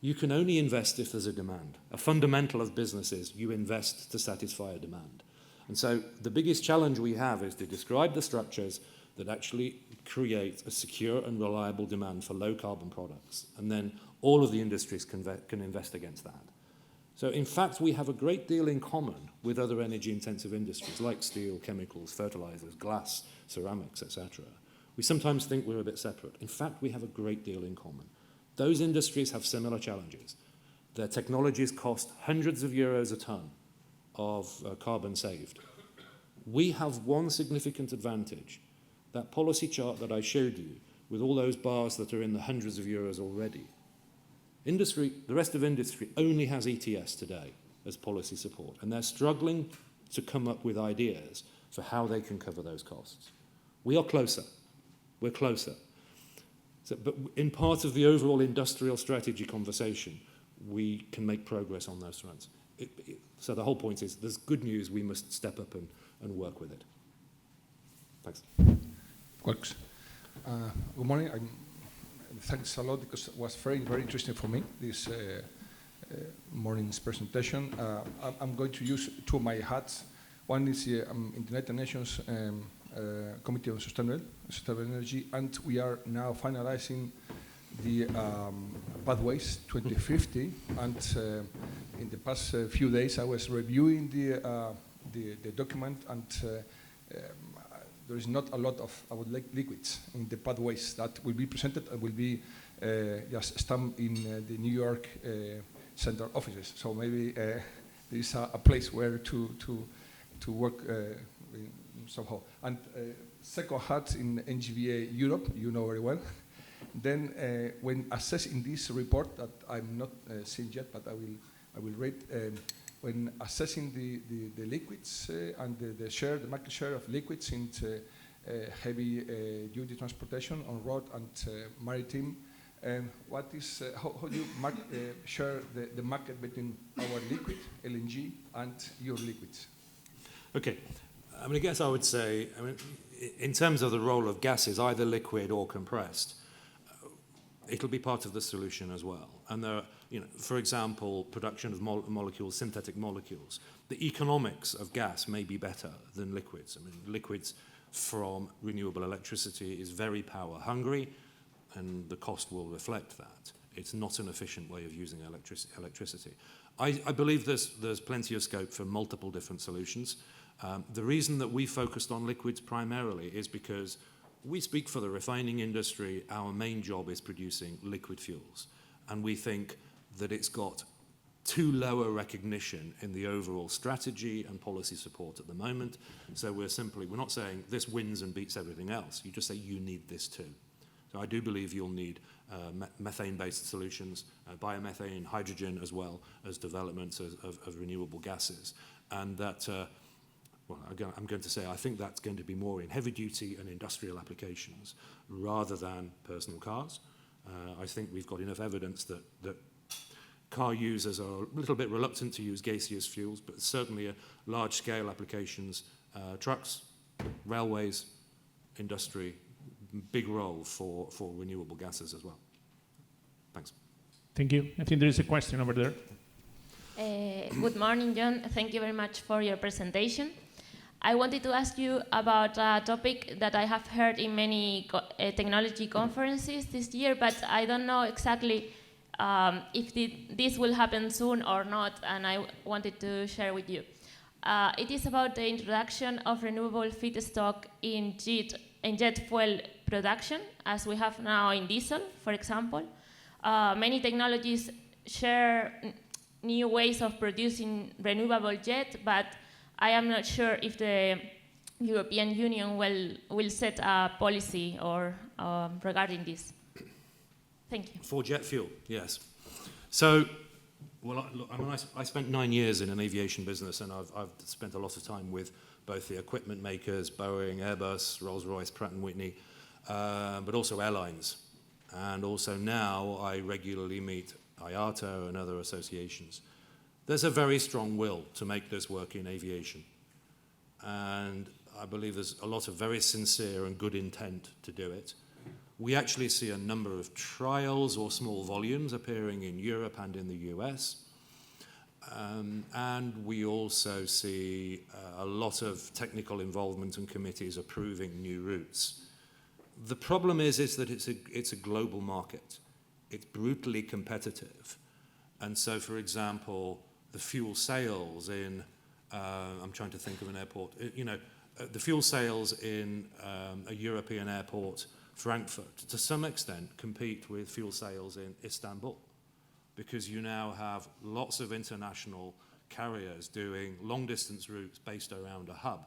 Speaker 4: you can only invest if there's a demand. A fundamental of business is you invest to satisfy a demand. And so the biggest challenge we have is to describe the structures that actually create a secure and reliable demand for low carbon products. And then all of the industries can invest against that. So in fact, we have a great deal in common with other energy intensive industries like steel, chemicals, fertilizers, glass, ceramics, etc. We sometimes think we're a bit separate. In fact, we have a great deal in common. Those industries have similar challenges. Their technologies cost hundreds of euros a ton of carbon saved. We have one significant advantage. That policy chart that I showed you with all those bars that are in the hundreds of euros already. Industry, the rest of industry only has ETS today as policy support, and they're struggling to come up with ideas for how they can cover those costs. We are closer. We're closer. So, but in part of the overall industrial strategy conversation, we can make progress on those fronts. So the whole point is there's good news, we must step up and work with it. Thanks.
Speaker 9: Works. Good morning. Thanks a lot because it was very interesting for me, this morning's presentation. I'm going to use two of my hats. One is in the United Nations Committee on Sustainable Energy, and we are now finalizing the Pathways 2050. And in the past few days, I was reviewing the document, and there is not a lot of liquids in the pathways that will be presented and will be just stamped in the New York center offices. So maybe there is a place where to work somehow. And second hat in NGVA Europe, you know very well. Then when assessing this report that I'm not seeing yet, but I will read, when assessing the liquids and the market share of liquids into heavy duty transportation on road and maritime, what is how do you share the market between our liquid LNG and your liquids?
Speaker 4: Okay. I mean, I guess I would say, I mean, in terms of the role of gases, either liquid or compressed, it'll be part of the solution as well. And there are, for example, production of molecules, synthetic molecules. The economics of gas may be better than liquids. I mean, liquids from renewable electricity is very power hungry, and the cost will reflect that. It's not an efficient way of using electricity. I believe there's plenty of scope for multiple different solutions. The reason that we focused on liquids primarily is because we speak for the refining industry. Our main job is producing liquid fuels. And we think that it's got too low a recognition in the overall strategy and policy support at the moment. So we're not saying this wins and beats everything else. You just say you need this too. So I do believe you'll need methane-based solutions, biomethane, hydrogen, as well as development of renewable gases. And that, I'm going to say, I think that's going to be more in heavy-duty and industrial applications rather than personal cars. I think we've got enough evidence that car users are a little bit reluctant to use gaseous fuels, but certainly large-scale applications, trucks, railways, industry, big role for renewable gases as well. Thanks.
Speaker 3: Thank you. I think there is a question over there.
Speaker 10: Good morning, John. Thank you very much for your presentation. I wanted to ask you about a topic that I have heard in many technology conferences this year, but I don't know exactly if this will happen soon or not, and I wanted to share with you. It is about the introduction of renewable feedstock in jet fuel production, as we have now in diesel, for example. Many technologies share new ways of producing renewable jet, but I am not sure if the European Union will set a policy or regarding this. Thank you.
Speaker 4: For jet fuel, yes. So, well, I spent 9 years in an aviation business, and I've spent a lot of time with both the equipment makers, Boeing, Airbus, Rolls-Royce, Pratt & Whitney, but also airlines. And also now I regularly meet IATA and other associations. There's a very strong will to make this work in aviation. And I believe there's a lot of very sincere and good intent to do it. We actually see a number of trials or small volumes appearing in Europe and in the US. And we also see a lot of technical involvement and committees approving new routes. The problem is that it's a global market. It's brutally competitive. And so, for example, the fuel sales in, I'm trying to think of an airport, the fuel sales in a European airport, Frankfurt, to some extent compete with fuel sales in Istanbul, because you now have lots of international carriers doing long-distance routes based around a hub.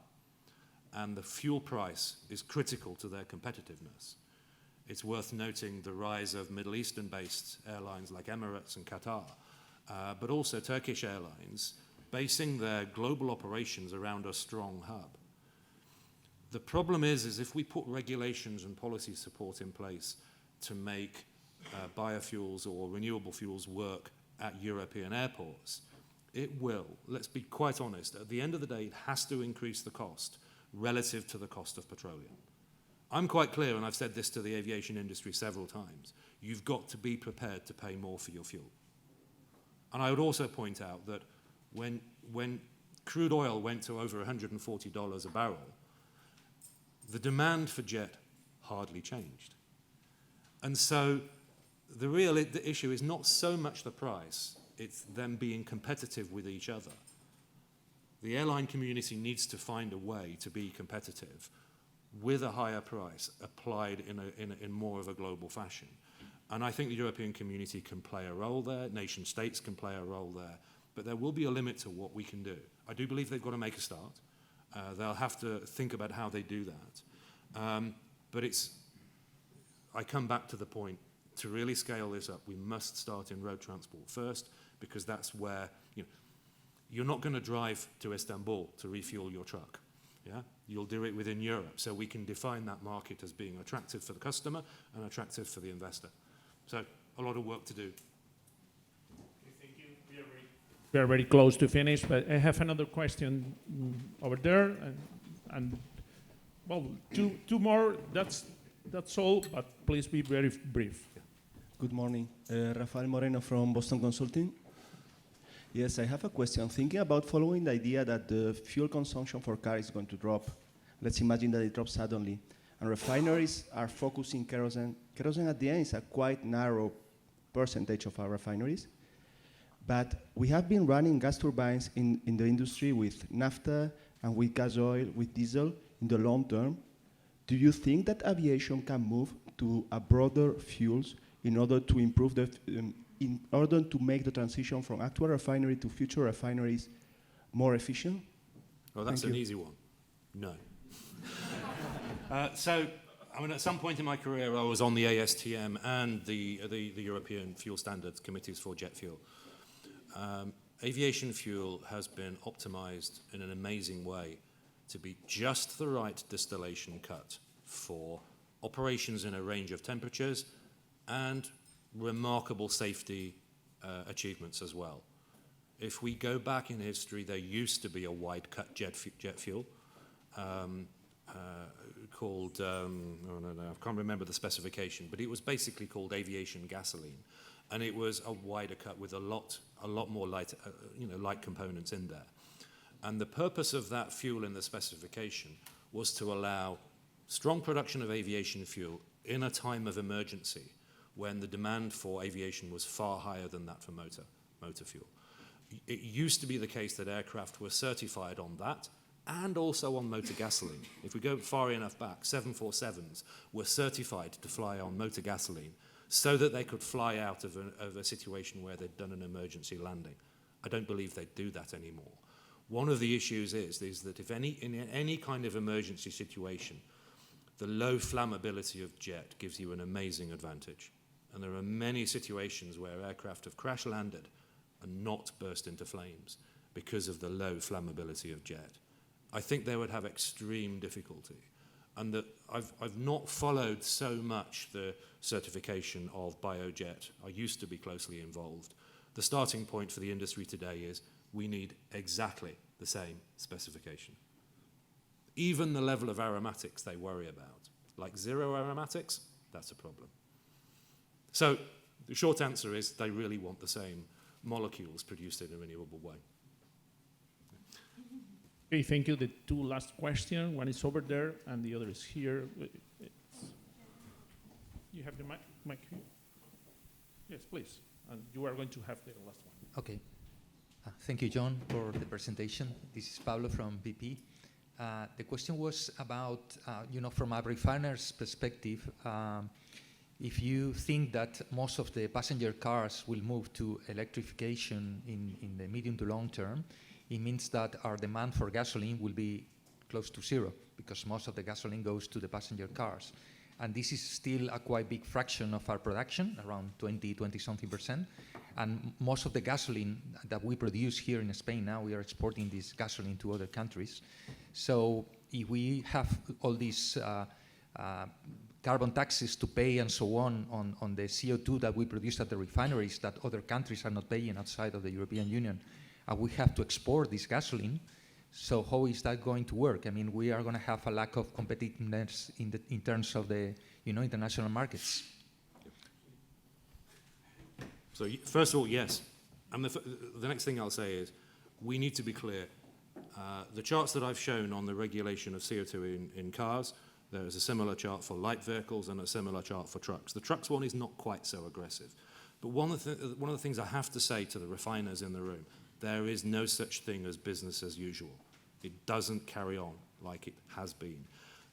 Speaker 4: And the fuel price is critical to their competitiveness. It's worth noting the rise of Middle Eastern-based airlines like Emirates and Qatar, but also Turkish Airlines, basing their global operations around a strong hub. The problem is if we put regulations and policy support in place to make biofuels or renewable fuels work at European airports, it will, let's be quite honest, at the end of the day, it has to increase the cost relative to the cost of petroleum. I'm quite clear, and I've said this to the aviation industry several times, you've got to be prepared to pay more for your fuel. And I would also point out that when crude oil went to over $140 a barrel, the demand for jet hardly changed. And so the issue is not so much the price, it's them being competitive with each other. The airline community needs to find a way to be competitive with a higher price applied in more of a global fashion. And I think the European community can play a role there, nation states can play a role there, but there will be a limit to what we can do. I do believe they've got to make a start. They'll have to think about how they do that. But I come back to the point, to really scale this up, we must start in road transport first, because that's where, you're not going to drive to Istanbul to refuel your truck. Yeah? You'll do it within Europe. So we can define that market as being attractive for the customer and attractive for the investor. So a lot of work to do.
Speaker 3: Thank you. We are very close to finish, but I have another question over there. And well, two more. That's all. But please be very brief.
Speaker 11: Good morning, Rafael Moreno from Boston Consulting. Yes, I have a question. Thinking about following the idea that the fuel consumption for cars is going to drop. Let's imagine that it drops suddenly. And refineries are focusing kerosene. Kerosene at the end is a quite narrow percentage of our refineries. But we have been running gas turbines in the industry with naphtha and with gas oil, with diesel in the long term. Do you think that aviation can move to a broader fuels in order to improve in order to make the transition from actual refinery to future refineries more efficient?
Speaker 4: Well, that's an easy one. No. So, I mean, at some point in my career, I was on the ASTM and the European Fuel Standards Committees for jet fuel. Aviation fuel has been optimized in an amazing way to be just the right distillation cut for operations in a range of temperatures and remarkable safety achievements as well. If we go back in history, there used to be a wide cut jet fuel called, I can't remember the specification, but it was basically called aviation gasoline. And it was a wider cut with a lot more light components in there. And the purpose of that fuel in the specification was to allow strong production of aviation fuel in a time of emergency when the demand for aviation was far higher than that for motor fuel. It used to be the case that aircraft were certified on that and also on motor gasoline. If we go far enough back, 747s were certified to fly on motor gasoline so that they could fly out of a situation where they'd done an emergency landing. I don't believe they do that anymore. One of the issues is that if in any kind of emergency situation, the low flammability of jet gives you an amazing advantage. And there are many situations where aircraft have crash landed and not burst into flames because of the low flammability of jet. I think they would have extreme difficulty. And that I've not followed so much the certification of biojet. I used to be closely involved. The starting point for the industry today is we need exactly the same specification. Even the level of aromatics they worry about, like zero aromatics, that's a problem. So the short answer is they really want the same molecules produced in a renewable way.
Speaker 3: Okay, thank you. The two last questions, one is over there and the other is here. You have the mic here? Yes, please. And you are going to have the last one.
Speaker 12: Okay. Thank you, John, for the presentation. This is Pablo from BP. The question was about, from a refiner's perspective, if you think that most of the passenger cars will move to electrification in the medium to long term, it means that our demand for gasoline will be close to zero because most of the gasoline goes to the passenger cars. And this is still a quite big fraction of our production, around 20-something%. And most of the gasoline that we produce here in Spain now, we are exporting this gasoline to other countries. So if we have all these carbon taxes to pay and so on the CO2 that we produce at the refineries that other countries are not paying outside of the European Union, we have to export this gasoline. So how is that going to work? I mean, we are going to have a lack of competitiveness in terms of the international markets.
Speaker 4: So first of all, yes. And the next thing I'll say is we need to be clear. The charts that I've shown on the regulation of CO2 in cars, there is a similar chart for light vehicles and a similar chart for trucks. The trucks one is not quite so aggressive. But one of the things I have to say to the refiners in the room, there is no such thing as business as usual. It doesn't carry on like it has been.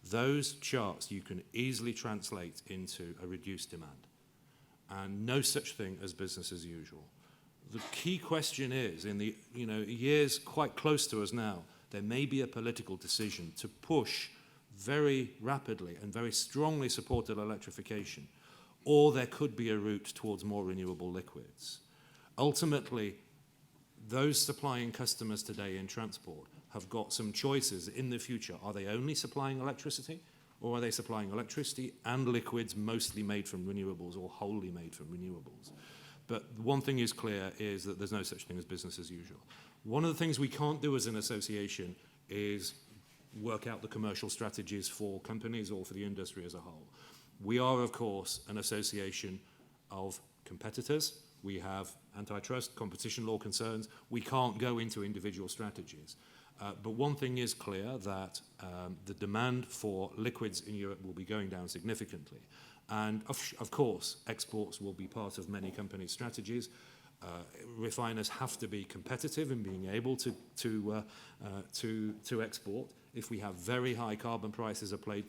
Speaker 4: Those charts you can easily translate into a reduced demand. And no such thing as business as usual. The key question is, in the years quite close to us now, there may be a political decision to push very rapidly and very strongly supported electrification, or there could be a route towards more renewable liquids. Ultimately, those supplying customers today in transport have got some choices in the future. Are they only supplying electricity, or are they supplying electricity and liquids mostly made from renewables or wholly made from renewables? But one thing is clear is that there's no such thing as business as usual. One of the things we can't do as an association is work out the commercial strategies for companies or for the industry as a whole. We are, of course, an association of competitors. We have antitrust, competition law concerns. We can't go into individual strategies. But one thing is clear, that the demand for liquids in Europe will be going down significantly. And of course, exports will be part of many companies' strategies. Refiners have to be competitive in being able to export. If we have very high carbon prices applied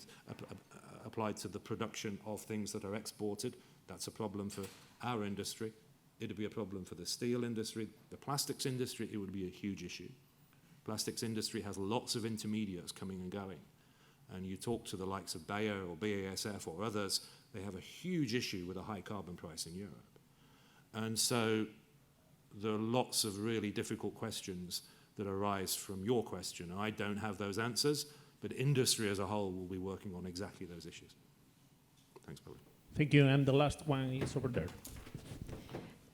Speaker 4: to the production of things that are exported, that's a problem for our industry. It would be a problem for the steel industry, the plastics industry. It would be a huge issue. Plastics industry has lots of intermediates coming and going. And you talk to the likes of Bayer or BASF or others, they have a huge issue with a high carbon price in Europe. And so there are lots of really difficult questions that arise from your question. I don't have those answers, but industry as a whole will be working on exactly those issues. Thanks, Billy.
Speaker 3: Thank you. And the last one is over there.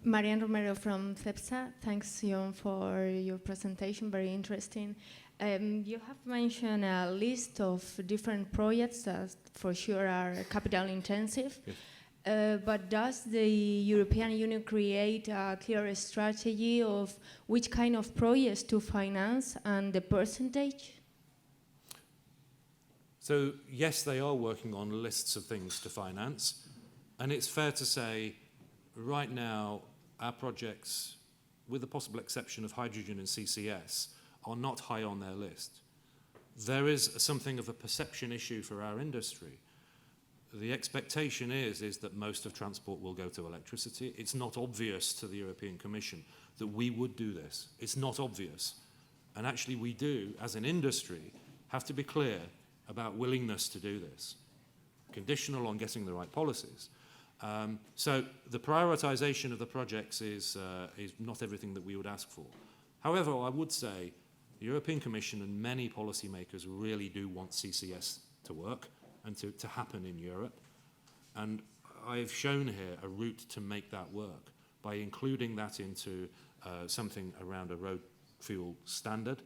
Speaker 13: María Romero from CEPSA. Thanks, Jon, for your presentation. Very interesting. You have mentioned a list of different projects that for sure are capital intensive. Yes. But does the European Union create a clear strategy of which kind of projects to finance and the percentage?
Speaker 4: So yes, they are working on lists of things to finance. And it's fair to say, right now, our projects, with the possible exception of hydrogen and CCS, are not high on their list. There is something of a perception issue for our industry. The expectation is that most of transport will go to electricity. It's not obvious to the European Commission that we would do this. It's not obvious. And actually we do, as an industry, have to be clear about willingness to do this, conditional on getting the right policies. So the prioritization of the projects is not everything that we would ask for. However, I would say the European Commission and many policymakers really do want CCS to work and to happen in Europe. And I've shown here a route to make that work by including that into something around a road fuel standard,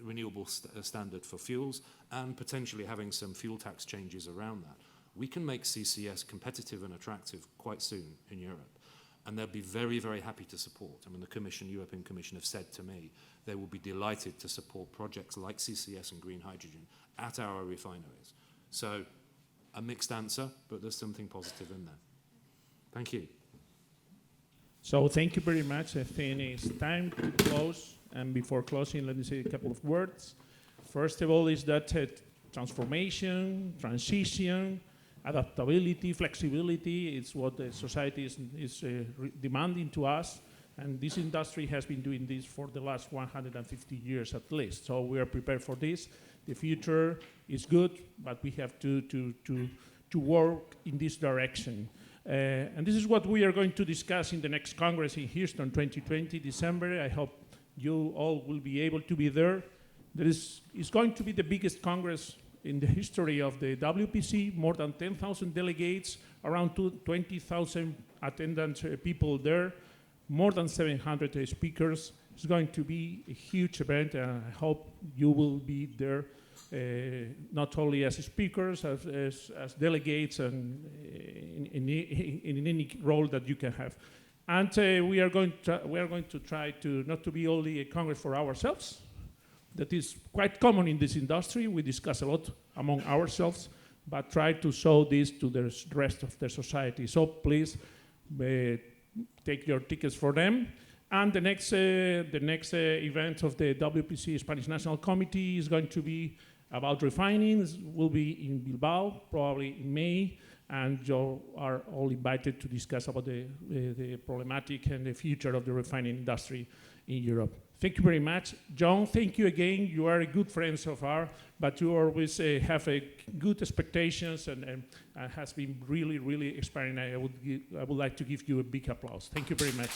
Speaker 4: renewable standard for fuels, and potentially having some fuel tax changes around that. We can make CCS competitive and attractive quite soon in Europe. And they'll be very, very happy to support. I mean, the European Commission have said to me they will be delighted to support projects like CCS and green hydrogen at our refineries. So a mixed answer, but there's something positive in there. Thank you.
Speaker 3: So thank you very much. I think it's time to close. And before closing, let me say a couple of words. First of all is that transformation, transition, adaptability, flexibility is what the society is demanding to us. And this industry has been doing this for the last 150 years at least. So we are prepared for this. The future is good, but we have to work in this direction. And this is what we are going to discuss in the next Congress in Houston, 2020, December. I hope you all will be able to be there. It's going to be the biggest Congress in the history of the WPC, more than 10,000 delegates, around 20,000 attendant people there, more than 700 speakers. It's going to be a huge event, and I hope you will be there, not only as speakers, as delegates, and in any role that you can have. And we are going to try to not to be only a Congress for ourselves. That is quite common in this industry. We discuss a lot among ourselves, but try to show this to the rest of the society. So please take your tickets for them. And the next event of the WPC Spanish National Committee is going to be about refining. It will be in Bilbao, probably in May. And you are all invited to discuss about the problematic and the future of the refining industry in Europe. Thank you very much. Jon, thank you again. You are a good friend so far, but you always have a good expectations and has been really, really inspiring. I would like to give you a big applause. Thank you very much.